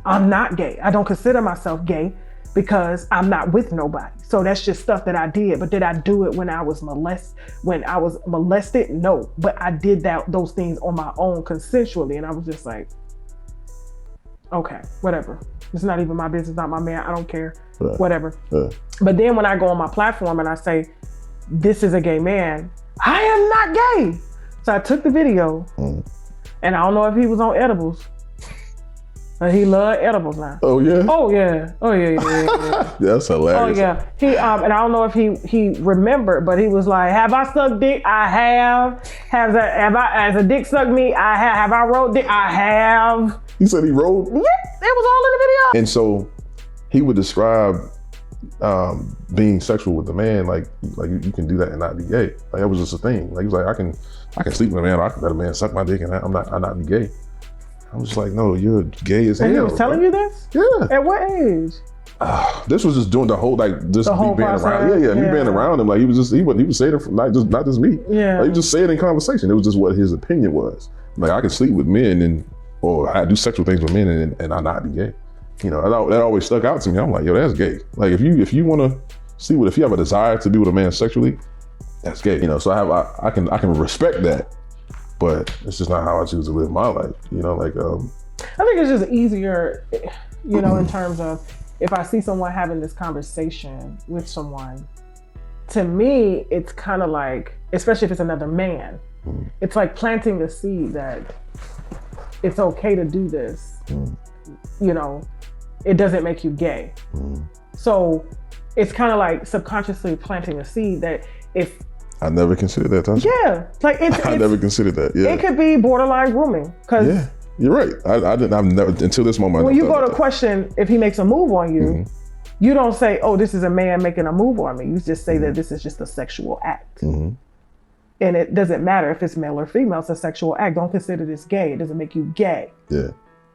I'm not gay. I don't consider myself gay because I'm not with nobody. So that's just stuff that I did. But did I do it when I was molested? No. But I did those things on my own consensually. And I was just like, okay, whatever. It's not even my business, not my man. I don't care. Whatever. But then when I go on my platform and I say, this is a gay man, I am not gay. So I took the video and I don't know if he was on edibles. But he loved edibles now. Oh yeah? Oh yeah. Oh yeah. That's hilarious. Oh yeah. He and I don't know if he remembered, but he was like, have I sucked dick? I have. Has a dick sucked me? I have. Have I rolled dick? I have. He said he rolled? Yeah, it was all in the video. And so he would describe being sexual with the man like you can do that and not be gay. Like that was just a thing. Like he was like, I can sleep with a man, or I can let a man suck my dick and I'm not be gay. I was just like, no, you're gay as hell. And he was telling you this? Yeah. At what age? This was just doing the whole just the whole being process. around. Yeah, me being around him. Like he was saying it not just me. Yeah. Like, he just said it in conversation. It was just what his opinion was. Like I can sleep with men or I do sexual things with men and I not be gay. You know, that always stuck out to me. I'm like, yo, that's gay. Like if you want to sleep with, if you have a desire to be with a man sexually, that's gay. You know, so I can respect that. But it's just not how I choose to live my life. You know, like I think it's just easier, you know, in terms of if I see someone having this conversation with someone, to me, it's kind of like, especially if it's another man, it's like planting the seed that it's okay to do this. You know, it doesn't make you gay. So it's kind of like subconsciously planting a seed that if I never considered that, Tasha. Yeah, like I never considered that. Yeah, it could be borderline grooming. Cause yeah, you're right. I've never until this moment. When you go to question if he makes a move on you, you don't say, "Oh, this is a man making a move on me." You just say that this is just a sexual act, and it doesn't matter if it's male or female. It's a sexual act. Don't consider this gay. It doesn't make you gay. Yeah,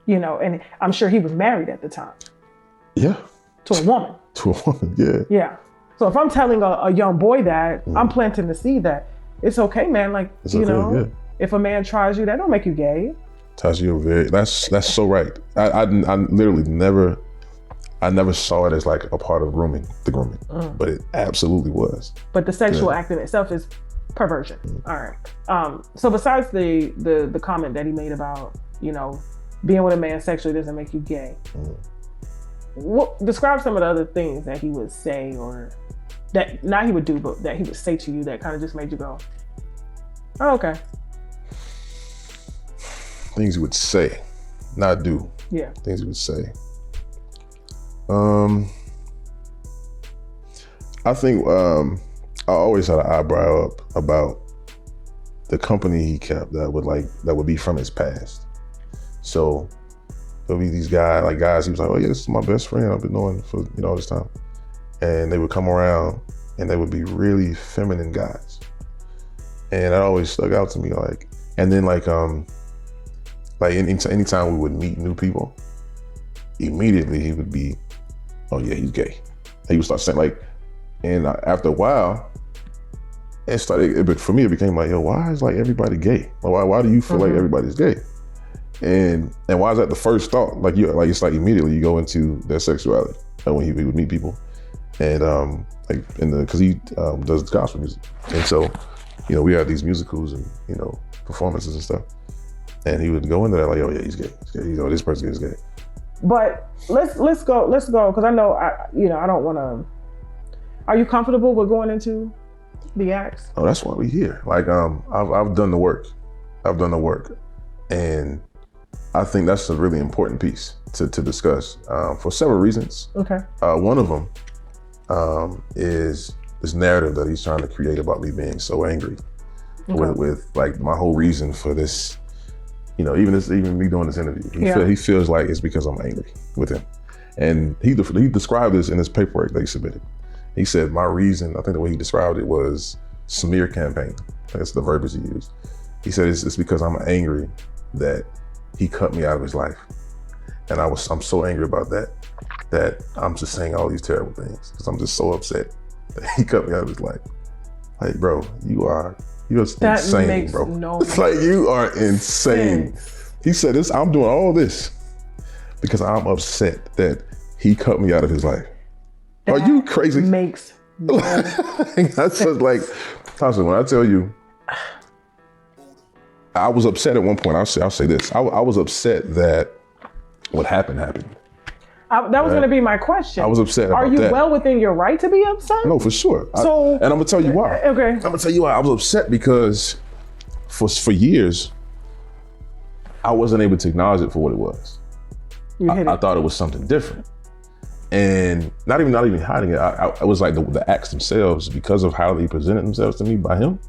you know. And I'm sure he was married at the time. Yeah, to a woman. To a woman. Yeah. Yeah. So if I'm telling a young boy that, I'm planting the seed that it's okay, man. Like, it's you know, yeah. If a man tries you, that don't make you gay. Tasha, you're that's so right. I literally never saw it as like a part of grooming, but it absolutely was. But the sexual act in itself is perversion. All right. So besides the comment that he made about, you know, being with a man sexually doesn't make you gay. Describe some of the other things that he would say, or that not he would do, but that he would say to you that kind of just made you go, oh, okay. Things he would say, not do. Yeah. Things he would say. I think I always had an eyebrow up about the company he kept that would be from his past. So there'll be these guys, he was like, oh yeah, this is my best friend I've been knowing for, you know, all this time. And they would come around and they would be really feminine guys. And that always stuck out to me, like, and then anytime we would meet new people, immediately he would be, oh yeah, he's gay. He would start saying like, and after a while, for me, it became like, yo, why is like everybody gay? Why do you feel like everybody's gay? And why is that the first thought? Like it's like immediately you go into their sexuality when he would meet people, and because he does gospel music, and so you know we had these musicals and you know performances and stuff, and he would go into that like, oh yeah, he's gay. You know, this person is gay. But let's go because I know I don't want to. Are you comfortable with going into the acts? Oh, that's why we're here. Like I've done the work. And I think that's a really important piece to discuss for several reasons. Okay. One of them is this narrative that he's trying to create about me being so angry with like my whole reason for this, you know, even me doing this interview. He feels like it's because I'm angry with him. And he described this in his paperwork that he submitted. He said, my reason, I think the way he described it was smear campaign. That's the verbiage he used. He said, it's because I'm angry that he cut me out of his life. And I'm so angry about that I'm just saying all these terrible things because I'm just so upset that he cut me out of his life. Like, bro, you're insane, bro. No it's like, you are insane. Sense. He said this, I'm doing all this because I'm upset that he cut me out of his life. Are you crazy? Makes no That's just like, Tasha, when I tell you, I was upset at one point. I'll say this. I was upset that what happened. That was going to be my question. I was upset about that. Are you well within your right to be upset? No, for sure. So, and I'm going to tell you why. Okay. I'm going to tell you why. I was upset because for years, I wasn't able to acknowledge it for what it was. I thought it was something different. And not even hiding it. I was like the acts themselves, because of how they presented themselves to me by him,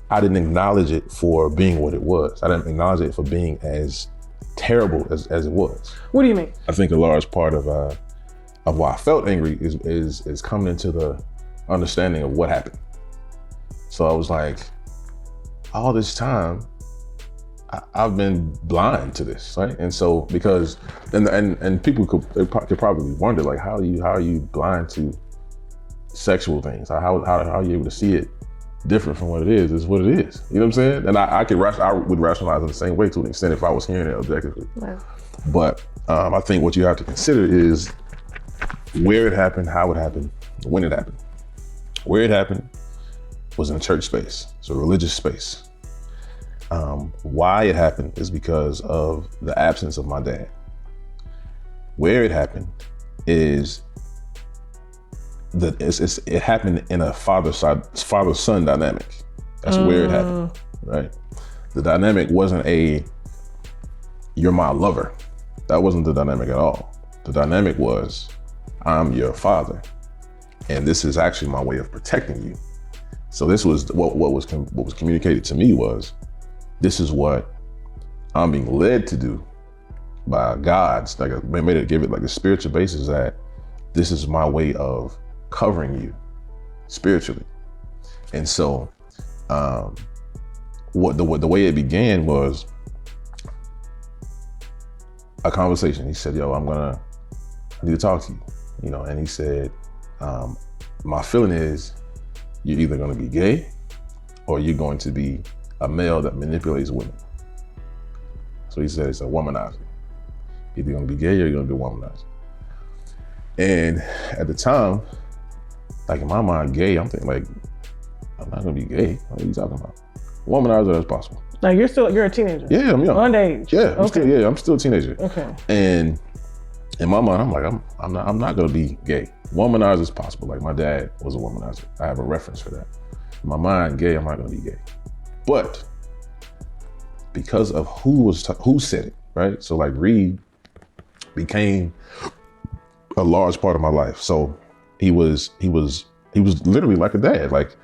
I didn't acknowledge it for being what it was. I didn't acknowledge it for being as terrible as it was. What do you mean? I think a large part of why I felt angry is coming into the understanding of what happened. So I was like, all this time, I've been blind to this, right? And so because and people could probably wonder, like, how are you blind to sexual things? How are you able to see it different from what it is what it is? You know what I'm saying? And I would rationalize in the same way to an extent if I was hearing it objectively. Right. But I think what you have to consider is where it happened, how it happened, when it happened. Where it happened was in a church space, so a religious space. Why it happened is because of the absence of my dad. Where it happened is that it happened in a father-son dynamic. That's where it happened, right? The dynamic wasn't you're my lover. That wasn't the dynamic at all. The dynamic was, I'm your father, and this is actually my way of protecting you. So this was what was communicated to me was, this is what I'm being led to do by God's, like they made it, give it like a spiritual basis, that this is my way of covering you spiritually. And so what the way it began was a conversation. He said, yo, I need to talk to you, and he said, my feeling is you're either going to be gay or you're going to be a male that manipulates women. So he said it's a womanizer. Either you're going to be gay or you're going to be a womanizer. And at the time, like in my mind, gay, I'm thinking like, I'm not going to be gay. What are you talking about? Womanizer as possible. Like you're a teenager? Yeah, I'm young. Underage? Yeah, I'm still a teenager. Okay. And in my mind, I'm like, I'm not gonna be gay. Womanizer is possible. Like my dad was a womanizer. I have a reference for that. In my mind, gay, I'm not gonna be gay. But because of who said it, right? So like Reed became a large part of my life. So he was literally like a dad. Like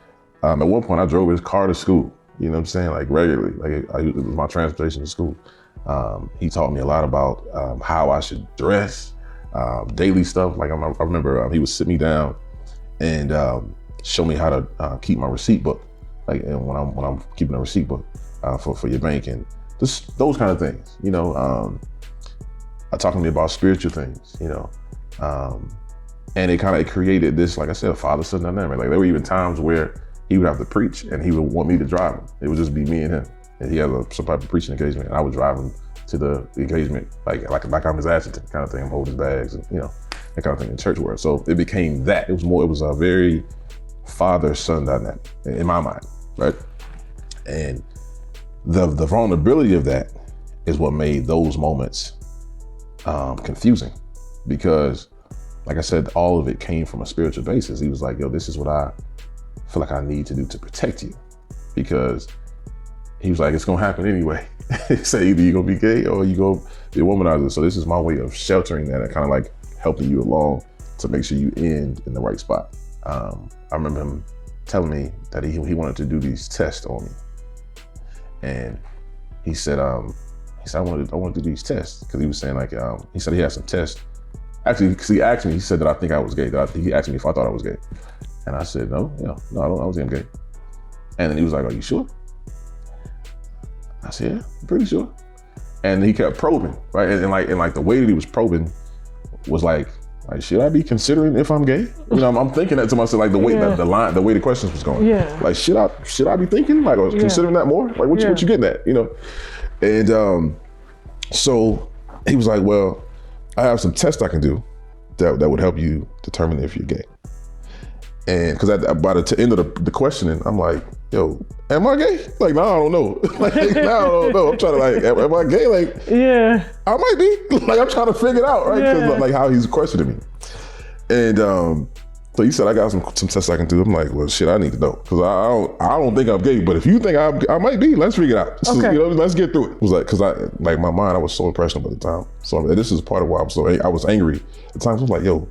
at one point I drove his car to school. You know what I'm saying? Like regularly, it was my transportation to school. He taught me a lot about how I should dress, daily stuff. Like I remember he would sit me down and show me how to keep my receipt book. Like and when I'm keeping a receipt book for your bank and just those kind of things. Talking to me about spiritual things. And it created this, like I said, father-son dynamic. Like there were even times where he would have to preach and he would want me to drive him. It would just be me and him. And he had some type of preaching engagement and I would drive him to the engagement, like I'm his adjutant kind of thing, hold his bags and, that kind of thing in church world. So it became that. It was a very father-son dynamic in my mind, right? And the vulnerability of that is what made those moments confusing because, like I said, all of it came from a spiritual basis. He was like, yo, this is what I feel like I need to do to protect you, because he was like, it's gonna happen anyway. He said either you're gonna be gay or you go be a womanizer. So this is my way of sheltering that and kind of like helping you along to make sure you end in the right spot. I remember him telling me that he wanted to do these tests on me, and he said I want to do these tests because he was saying like he said he had some tests. Actually, because he asked me, he said that I think I was gay. He asked me if I thought I was gay. And I said, no, I wasn't gay. And then he was like, are you sure? I said, yeah, I'm pretty sure. And he kept probing, right? And like the way that he was probing was like, should I be considering if I'm gay? I'm thinking that to myself, like the way the way the questions was going. Yeah. Like, should I be thinking, like, or considering that more? Like, what you getting at, And so he was like, well, I have some tests I can do that would help you determine if you're gay. And because by the end of the questioning, I'm like, yo, am I gay? Like, no, I don't know. Like, no, I don't know. I'm trying to like, am I gay? Like, yeah, I might be. Like, I'm trying to figure it out, right? Because like how he's questioning me. And so he said, I got some tests I can do. I'm like, well, shit, I need to know. Because I don't think I'm gay, but if you think I might be, let's figure it out. So, okay. Let's get through it. It was like, because my mind, I was so impressionable at the time. So this is part of why I was angry at times. I was like, yo,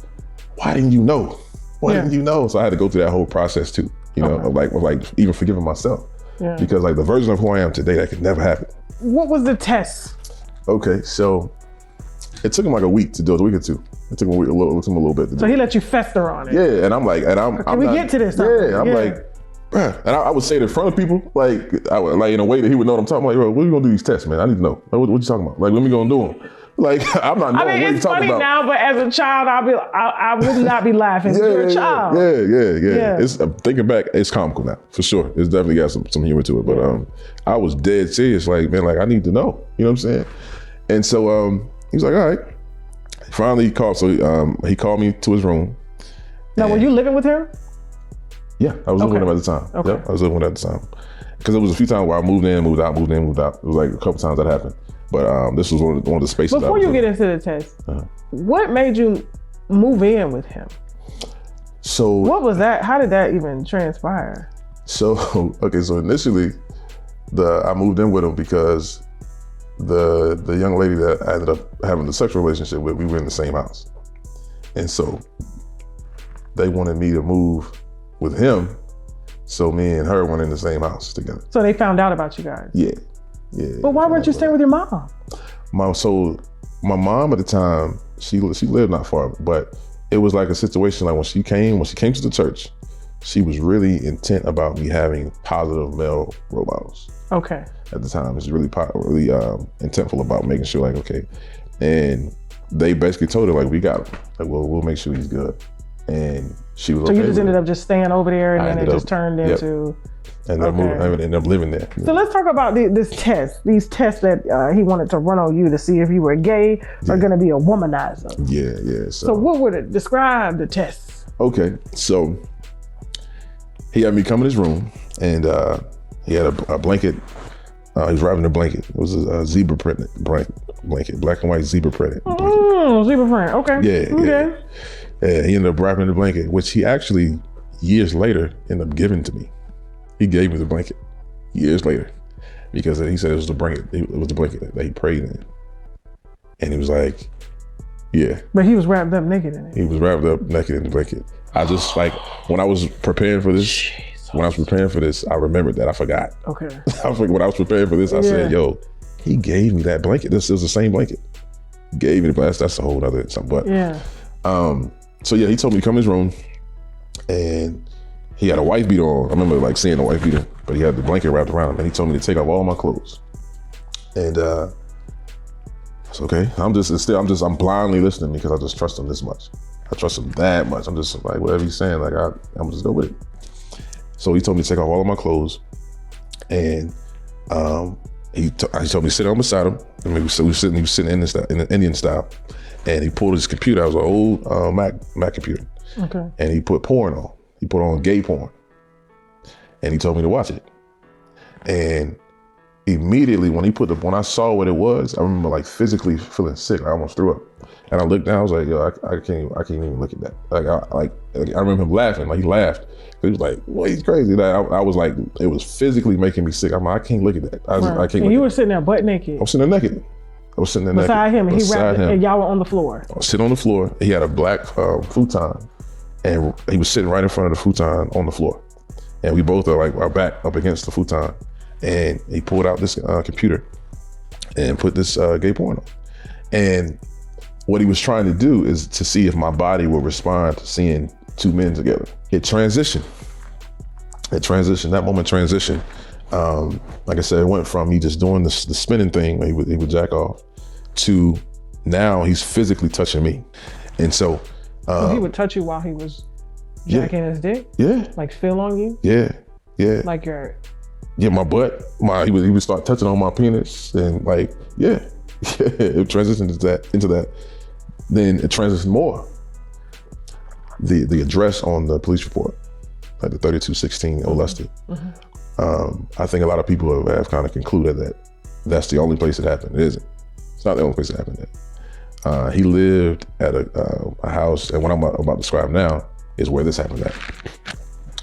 why didn't you know? Why didn't you know? So I had to go through that whole process too, of like even forgiving myself. Yeah. Because like the version of who I am today, that could never happen. What was the test? Okay, so it took him like a week to do it, a week or two. It took him a little bit to do. So he let you fester on it. Yeah, and I'm like, Can we get to this? Yeah, I'm like, bruh. And I would say it in front of people, like in a way that he would know what I'm talking about. Like, bro, when are you gonna do these tests, man? I need to know. Like, what you talking about? Like, when we gonna do them? Like, I'm not knowing what you're talking about. It's funny now, but as a child, I would not be laughing. You're a child. Yeah. It's thinking back, it's comical now, for sure. It's definitely got some humor to it. But I was dead serious, like, man, like I need to know. You know what I'm saying? And so he was like, all right. Finally, he called. So he called me to his room. Now, were you living with him? Yeah, I was living with him at the time. Okay. Yep, I was living with him at the time. Because there was a few times where I moved in, moved out, moved in, moved out. It was like a couple times that happened. But this was one of the spaces. Before you get into the test, what made you move in with him? So what was that? How did that even transpire? So initially, I moved in with him because the young lady that I ended up having the sexual relationship with, we were in the same house. And so they wanted me to move with him. So me and her went in the same house together. So they found out about you guys? Yeah. But why weren't you staying with your mom? My mom at the time, she lived not far, but it was like a situation like when she came to the church, she was really intent about me having positive male role models. Okay. At the time, it's really intentful about making sure like, okay. And they basically told her like, we got him. Like, well, we'll make sure he's good. And she was so okay. you just ended up just staying over there and then it just turned yep. into... And I ended up living there. So let's talk about these tests that he wanted to run on you to see if you were gay or going to be a womanizer. Yeah. So what would it describe the tests? Okay, so he had me come in his room and he had a blanket. He was wrapping a blanket. It was a zebra print blanket, black and white zebra print. Zebra print, okay. Yeah, he ended up wrapping the blanket, which he actually, years later, ended up giving to me. He gave me the blanket years later because he said it was the blanket that he prayed in. And he was like, yeah. But he was wrapped up naked in it. He was wrapped up naked in the blanket. I just like, when I was preparing for this, I remembered that. I forgot. Okay. When I was preparing for this, I said, yo, he gave me that blanket. This is the same blanket. He gave me, but that's a whole other something. But yeah. So yeah, he told me to come in his room and he had a wife beater on. I remember like seeing a wife beater, but he had the blanket wrapped around him and he told me to take off all my clothes. And it's okay. I'm blindly listening because I just trust him this much. I trust him that much. I'm just like, whatever he's saying, like I'm just go with it. So he told me to take off all of my clothes and he told me to sit down beside him. I mean, he was sitting in the Indian style. And he pulled his computer. It was an old Mac computer. Okay. And he put porn on. He put on gay porn. And he told me to watch it. And immediately when I saw what it was, I remember like physically feeling sick. I almost threw up. And I looked down. I was like, yo, I can't even look at that. I remember him laughing. Like he laughed. He was like, well, he's crazy. Like, I was like, it was physically making me sick. I'm like, I can't look at that. I can't. And you were sitting there butt naked. I was sitting there naked. I was sitting there beside naked. him, and he wrapped it, and y'all were on the floor. I was sitting on the floor. He had a black futon, and he was sitting right in front of the futon on the floor. And we both are like our back up against the futon. And he pulled out this computer and put this gay porn on. And what he was trying to do is to see if my body would respond to seeing two men together. It transitioned. That moment transitioned. Like I said, it went from me just doing the spinning thing where he would jack off to now he's physically touching me. And so he would touch you while he was jacking his dick? Yeah. Like feel on you? Yeah. Like your... Yeah, my butt. He would start touching on my penis and like, yeah. It transitioned into that. Then it transitioned more. The address on the police report, like the 3216 Olustee. Mm-hmm. I think a lot of people have kind of concluded that that's the only place it happened. It isn't. It's not the only place it happened at. He lived at a house, and what I'm about to describe now is where this happened at.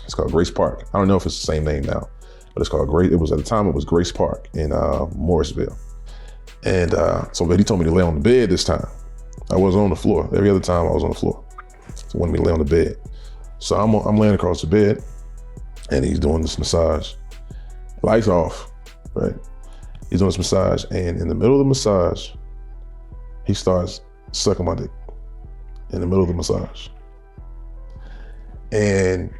It's called Grace Park. I don't know if it's the same name now, but it's called Grace. It was at the time, it was Grace Park in Morrisville. And so he told me to lay on the bed this time. I wasn't on the floor. Every other time I was on the floor. So he wanted me to lay on the bed. So I'm laying across the bed and he's doing this massage. Lights off, right? He's doing this massage, and in the middle of the massage, he starts sucking my dick in the middle of the massage. And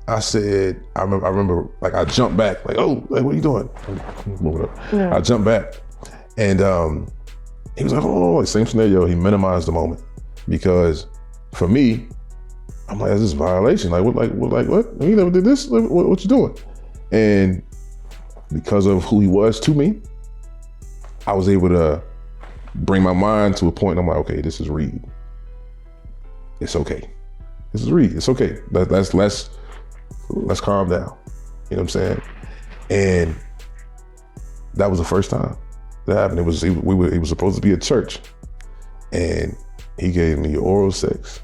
I said, I remember like I jumped back, like, oh, like, what are you doing? Moving up. Yeah. I jumped back and he was like, oh, like same scenario. He minimized the moment because for me, I'm like, this is violation. Like what? You never did this? What you doing? And because of who he was to me, I was able to bring my mind to a point. I'm like, okay, this is Reid. It's okay. This is Reid. It's okay. Let's calm down. You know what I'm saying? And that was the first time that happened. It was supposed to be a church, and he gave me oral sex,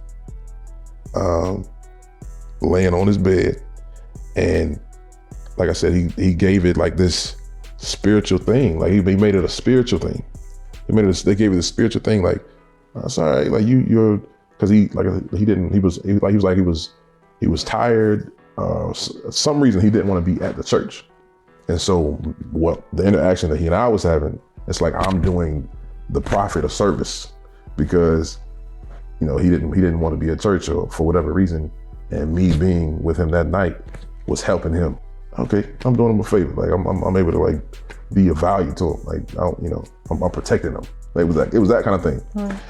laying on his bed. And like I said, he gave it like this spiritual thing. Like he made it a spiritual thing. They gave it a spiritual thing. Like, it's all right. Like you're, cause he was tired. Some reason he didn't want to be at the church. And so what the interaction that he and I was having, it's like I'm doing the prophet a service because, you know, he didn't want to be at church or for whatever reason. And me being with him that night was helping him. Okay, I'm doing him a favor. Like I'm able to like be of value to him. Like I don't, you know, I'm protecting him. Like it was that kind of thing. Right.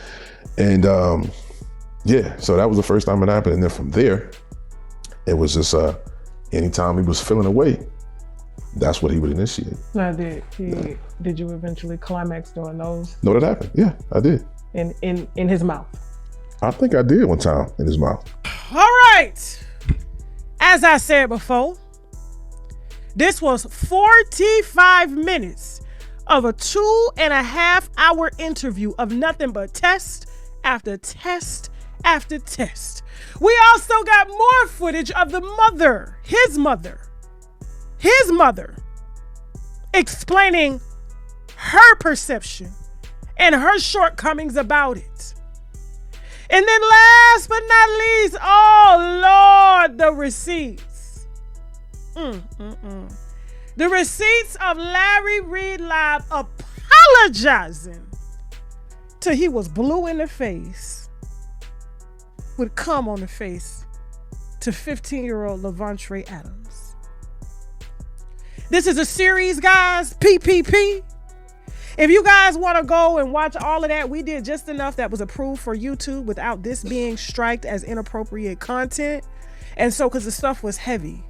And yeah, so that was the first time it happened. And then from there, it was just anytime he was feeling away, that's what he would initiate. Now, did you eventually climax during those? No, that happened. Yeah, I did. In his mouth? I think I did one time in his mouth. All right. As I said before, this was 45 minutes of a 2.5 hour interview of nothing but test after test after test. We also got more footage of the mother, his mother, explaining her perception and her shortcomings about it. And then last but not least, oh Lord, the receipts. The receipts of Larry Reid Live apologizing till he was blue in the face with cum on the face to 15-year-old LAVONTRAYE Adams. This is a series, guys, PPP. If you guys want to go and watch all of that, we did just enough that was approved for YouTube without this being striked as inappropriate content. And so, because the stuff was heavy.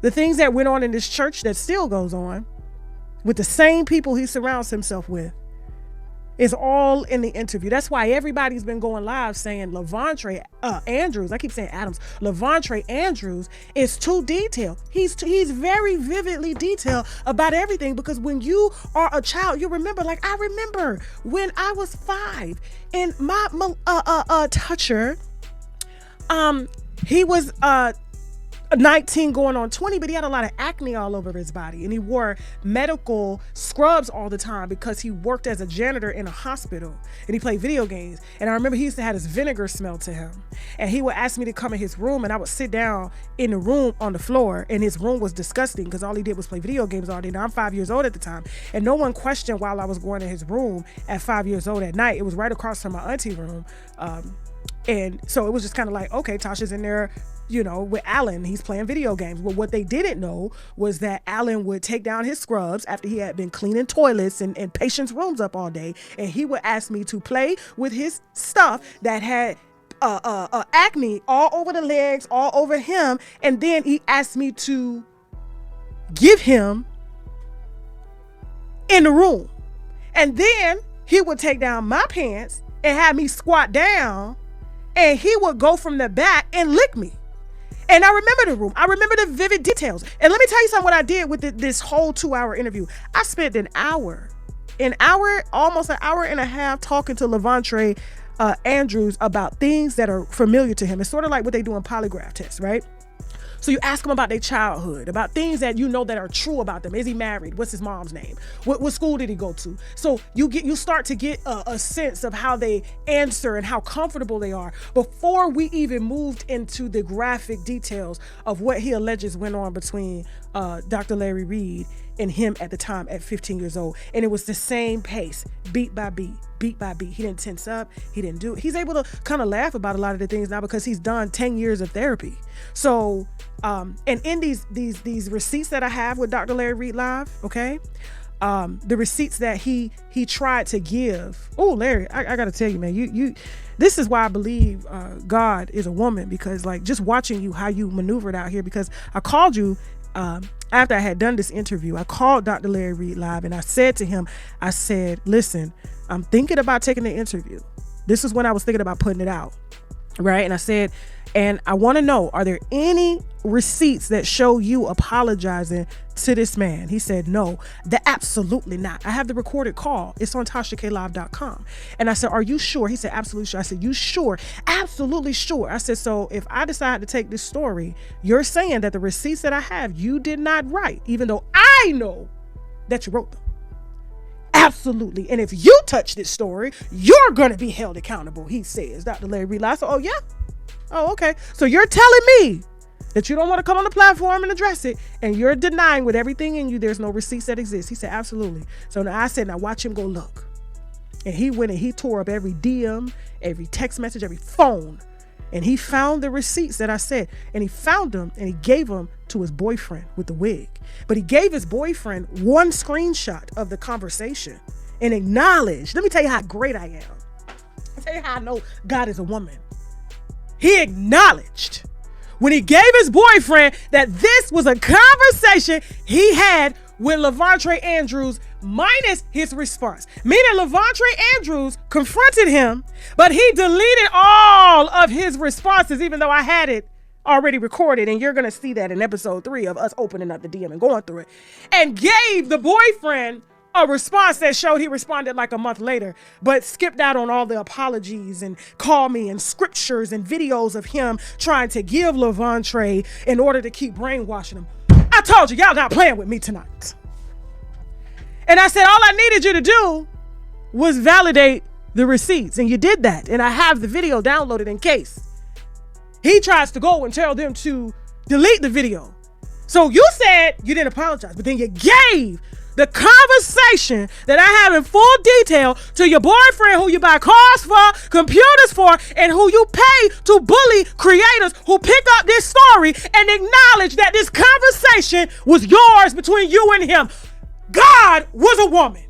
The things that went on in this church that still goes on with the same people he surrounds himself with is all in the interview. That's why everybody's been going live saying LAVONTRAYE Andrews, I keep saying Adams, LAVONTRAYE Andrews is too detailed. He's very vividly detailed about everything, because when you are a child, you remember, like I remember when I was 5 and my toucher, he was 19 going on 20, but he had a lot of acne all over his body, and he wore medical scrubs all the time because he worked as a janitor in a hospital and he played video games. And I remember he used to have this vinegar smell to him, and he would ask me to come in his room, and I would sit down in the room on the floor, and his room was disgusting because all he did was play video games all day. Now I'm 5 years old at the time, and no one questioned while I was going in his room at 5 years old at night. It was right across from my auntie room. And so it was just kind of like, okay, Tasha's in there, you know, with Alan, he's playing video games. But what they didn't know was that Alan would take down his scrubs after he had been cleaning toilets and patients' rooms up all day, and he would ask me to play with his stuff that had acne all over the legs, all over him, and then he asked me to give him in the room. And then he would take down my pants and have me squat down, and he would go from the back and lick me. And I remember the room. I remember the vivid details. And let me tell you something, what I did with this whole 2-hour interview. I spent almost an hour and a half talking to LAVONTRAYE Andrews about things that are familiar to him. It's sort of like what they do in polygraph tests, right? So you ask them about their childhood, about things that you know that are true about them. Is he married? What's his mom's name? What school did he go to? So you start to get a sense of how they answer and how comfortable they are before we even moved into the graphic details of what he alleges went on between Dr. Larry Reid and him at the time at 15 years old. And it was the same pace, beat by beat. Beat by beat. He didn't tense up. He didn't do it. He's able to kind of laugh about a lot of the things now because he's done 10 years of therapy. So, and in these receipts that I have with Dr. Larry Reid Live, okay, the receipts that he tried to give. Oh, Larry, I got to tell you, man, you. This is why I believe God is a woman, because like just watching you, how you maneuvered out here, because I called you after I had done this interview. I called Dr. Larry Reid Live and I said to him, I said, listen, I'm thinking about taking the interview. This is when I was thinking about putting it out. right? And I said, and I want to know, are there any receipts that show you apologizing to this man? He said, no, absolutely not. I have the recorded call. It's on TashaKLive.com. And I said, are you sure? He said, absolutely sure. I said, you sure? Absolutely sure. I said, so if I decide to take this story, you're saying that the receipts that I have, you did not write, even though I know that you wrote them. Absolutely. And if you touch this story, you're going to be held accountable, he says. Dr. Larry Reid. I said, oh, yeah? Oh, okay. So you're telling me that you don't want to come on the platform and address it, and you're denying with everything in you there's no receipts that exist. He said, absolutely. So now I said, now watch him go look. And he went and he tore up every DM, every text message, every phone. And he found the receipts that I said, and he found them and he gave them to his boyfriend with the wig. But he gave his boyfriend one screenshot of the conversation and acknowledged. Let me tell you how great I am. I'll tell you how I know God is a woman. He acknowledged when he gave his boyfriend that this was a conversation he had with LAVONTRAYE Andrews minus his response. Meaning LAVONTRAYE Andrews confronted him, but he deleted all of his responses, even though I had it already recorded. And you're going to see that in episode 3 of us opening up the DM and going through it. And gave the boyfriend a response that showed he responded like a month later, but skipped out on all the apologies and call me and scriptures and videos of him trying to give LAVONTRAYE in order to keep brainwashing him. I told you, y'all not playing with me tonight. And I said, all I needed you to do was validate the receipts. And you did that. And I have the video downloaded in case he tries to go and tell them to delete the video. So you said you didn't apologize, but then you gave the conversation that I have in full detail to your boyfriend who you buy cars for, computers for, and who you pay to bully creators who pick up this story and acknowledge that this conversation was yours between you and him. God was a woman.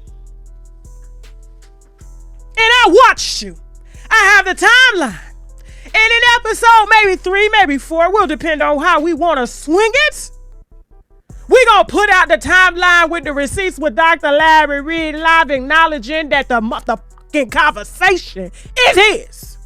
And I watched you. I have the timeline. And in episode maybe 3, maybe 4, will depend on how we want to swing it. We're going to put out the timeline with the receipts with Dr. Larry Reid live acknowledging that the motherfucking conversation is his.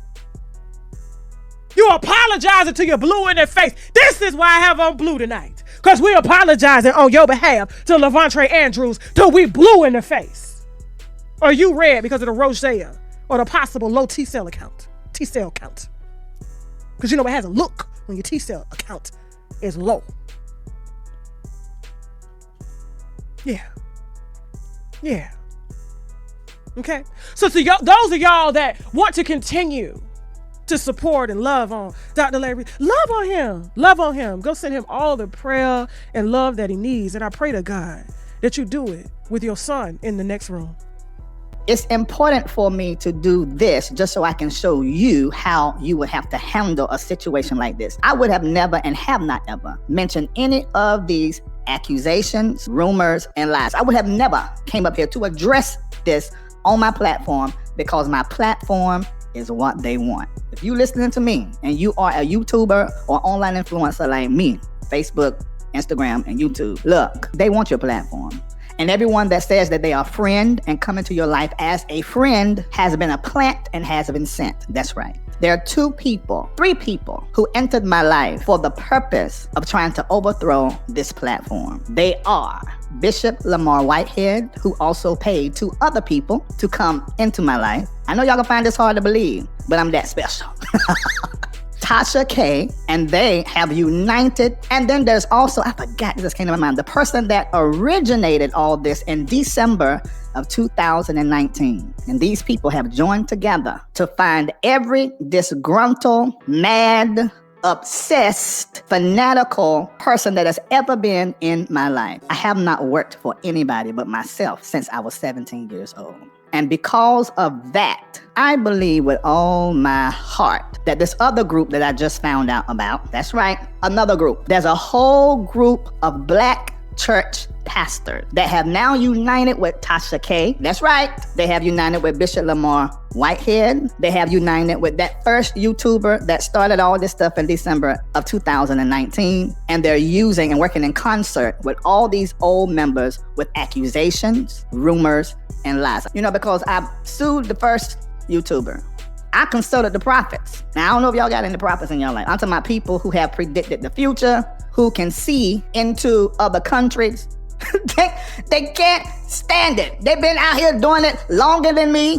You apologizing to your blue in the face. This is why I have on blue tonight. Because we're apologizing on your behalf to LAVONTRAYE Andrews till we blue in the face. Or you red because of the rosacea or the possible low T-cell count. Because you know it has a look when your T-cell account is low. Yeah. Okay. So to those of y'all that want to continue to support and love on Dr. Larry, love on him. Go send him all the prayer and love that he needs. And I pray to God that you do it with your son in the next room. It's important for me to do this just so I can show you how you would have to handle a situation like this. I would have never and have not ever mentioned any of these accusations, rumors, and lies. I would have never came up here to address this on my platform because my platform is what they want. If you listening to me and you are a YouTuber or online influencer like me, Facebook, Instagram, and YouTube, look, they want your platform. And everyone that says that they are a friend and come into your life as a friend has been a plant and has been sent. That's right. There are 3 people who entered my life for the purpose of trying to overthrow this platform. They are Bishop Lamar Whitehead, who also paid 2 other people to come into my life. I know y'all gonna find this hard to believe, but I'm that special. Tasha K, and they have united. And then there's also, I forgot, this came to my mind, the person that originated all this in December of 2019. And these people have joined together to find every disgruntled, mad, obsessed, fanatical person that has ever been in my life. I have not worked for anybody but myself since I was 17 years old. And because of that, I believe with all my heart that this other group that I just found out about, that's right, another group. There's a whole group of Black church pastors that have now united with Tasha K. That's right. They have united with Bishop Lamar Whitehead. They have united with that first YouTuber that started all this stuff in December of 2019. And they're using and working in concert with all these old members with accusations, rumors, and lies. You know, because I sued the first YouTuber. I consulted the prophets. Now, I don't know if y'all got any prophets in your life. I'm talking about people who have predicted the future, who can see into other countries. They can't stand it. They've been out here doing it longer than me,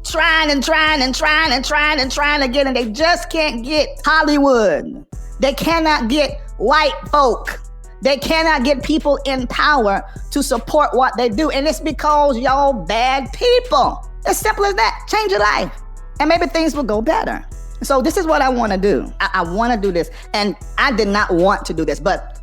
trying to get, and they just can't get Hollywood. They cannot get white folk. They cannot get people in power to support what they do. And it's because y'all bad people. As simple as that. Change your life. And maybe things will go better. So this is what I want to do. I want to do this. And I did not want to do this,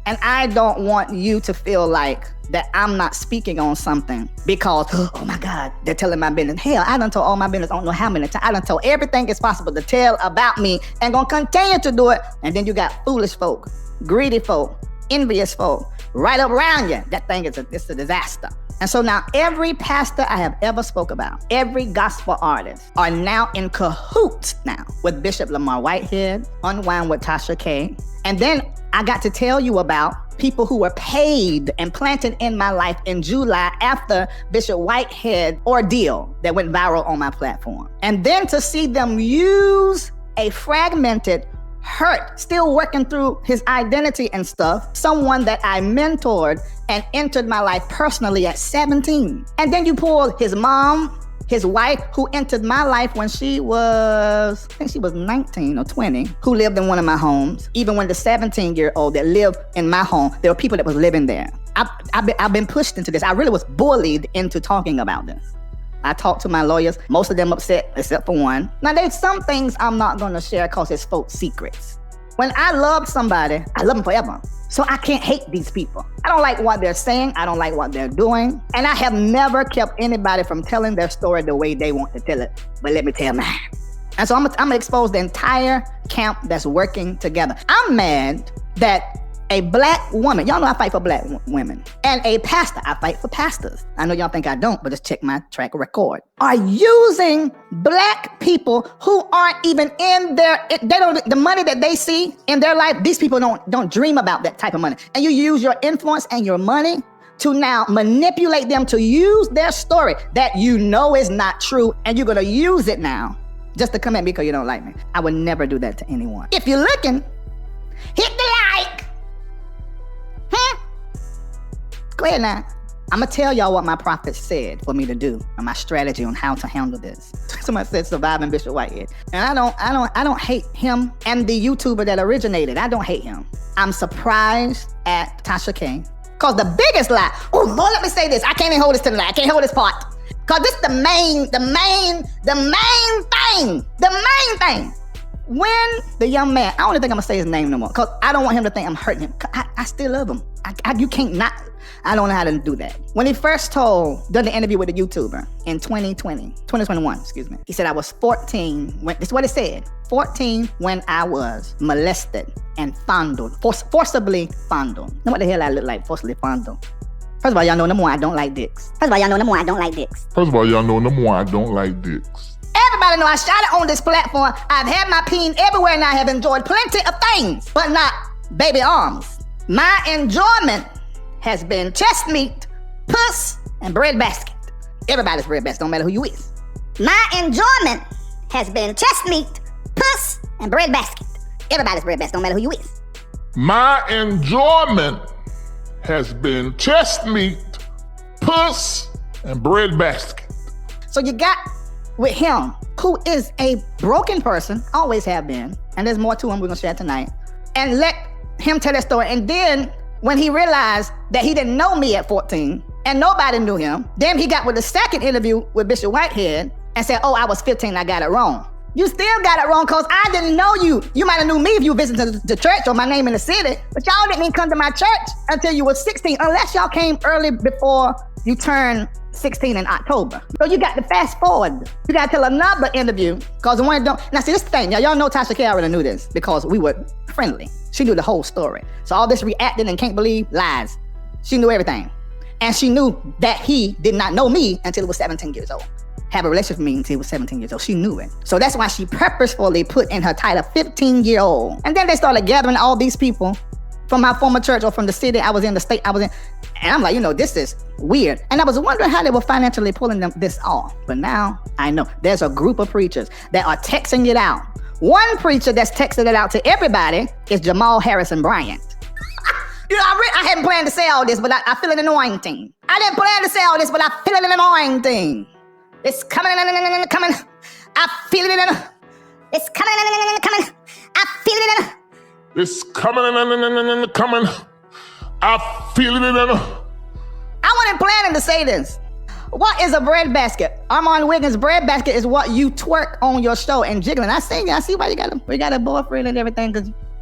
and I don't want you to feel like that I'm not speaking on something because, oh my God, they're telling my business. Hell, I done told all my business, I don't know how many times. I done told everything is possible to tell about me and gonna continue to do it. And then you got foolish folk, greedy folk, envious folk right up around you. That thing it's a disaster. And so now every pastor I have ever spoke about, every gospel artist are now in cahoots now with Bishop Lamar Whitehead, Unwind with Tasha K. And then I got to tell you about people who were paid and planted in my life in July after Bishop Whitehead ordeal that went viral on my platform. And then to see them use a fragmented, hurt, still working through his identity and stuff, someone that I mentored and entered my life personally at 17. And then you pull his mom, his wife, who entered my life when she was, I think she was 19 or 20, who lived in one of my homes. Even when the 17-year-old that lived in my home, there were people that was living there. I've been pushed into this. I really was bullied into talking about this. I talked to my lawyers, most of them upset except for one. Now there's some things I'm not gonna share because it's folks' secrets. When I love somebody, I love them forever. So I can't hate these people. I don't like what they're saying. I don't like what they're doing. And I have never kept anybody from telling their story the way they want to tell it. But let me tell mine. And so I'm gonna expose the entire camp that's working together. I'm mad that a black woman, y'all know I fight for black women, and a pastor, I fight for pastors. I know y'all think I don't, but just check my track record, are using black people who aren't even in the money that they see in their life, these people don't dream about that type of money. And you use your influence and your money to now manipulate them to use their story that you know is not true, and you're gonna use it now just to come at me because you don't like me. I would never do that to anyone. If you're looking, hit the like. Go ahead now. I'm gonna tell y'all what my prophet said for me to do and my strategy on how to handle this. Somebody said surviving Bishop Whitehead. And I don't hate him and the YouTuber that originated. I don't hate him. I'm surprised at Tasha K. Cause the biggest lie, oh Lord, let me say this. I can't even hold this to the lie. I can't hold this part. Cause this is the main thing. When the young man, I don't even think I'm gonna say his name no more, because I don't want him to think I'm hurting him. I still love him. You can't not, I don't know how to do that. When he first done the interview with a YouTuber in 2021, excuse me. He said I was 14, this is what it said, 14 when I was molested and fondled, forcibly fondled. Know what the hell I look like, forcibly fondled? First of all, y'all know number one, I don't like dicks. Everybody know I shot it on this platform. I've had my peen everywhere and I have enjoyed plenty of things, but not baby arms. My enjoyment has been chest meat, puss, and bread basket. Everybody's bread basket, don't matter who you is. My enjoyment has been chest meat, puss, and bread basket. Everybody's bread basket, don't matter who you is. My enjoyment has been chest meat, puss, and bread basket. So you got with him, who is a broken person, always have been, and there's more to him we're gonna share tonight, and let him tell that story. And then when he realized that he didn't know me at 14 and nobody knew him, then he got with the second interview with Bishop Whitehead and said, oh, I was 15, I got it wrong. You still got it wrong because I didn't know you. You might have knew me if you visited the church or my name in the city, but y'all didn't even come to my church until you were 16, unless y'all came early before you turned 16 in October. So you got to fast forward. You got to tell another interview because the one don't. Now see, this thing, y'all know Tasha K already knew this because we were friendly. She knew the whole story. So all this reacting and can't believe lies. She knew everything. And she knew that he did not know me until he was 17 years old. Have a relationship with me until he was 17 years old. She knew it. So that's why she purposefully put in her title 15-year-old. And then they started gathering all these people from my former church or from the city I was in, the state I was in. And I'm like, this is weird. And I was wondering how they were financially pulling this off. But now I know there's a group of preachers that are texting it out. One preacher that's texted it out to everybody is Jamal Harrison Bryant. I hadn't planned to say all this, but I feel an anointing. I didn't plan to say all this, but I feel an anointing. It's coming. I feel it. It's coming. I feel it. It's coming. I feel it. I wasn't planning to say this. What is a bread basket? Armand Wiggins' bread basket is what you twerk on your show and jiggling. I see why you got a boyfriend and everything.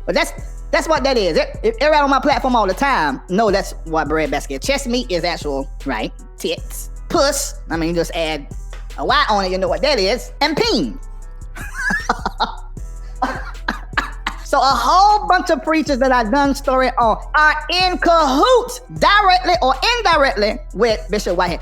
But that's what that is. Everybody on my platform all the time. No, that's what bread basket. Chest meat is actual, right? Tits. Puss. I mean, just add a Y on it. You know what that is. And peen. So a whole bunch of preachers that I've done story on are in cahoots, directly or indirectly, with Bishop Whitehead.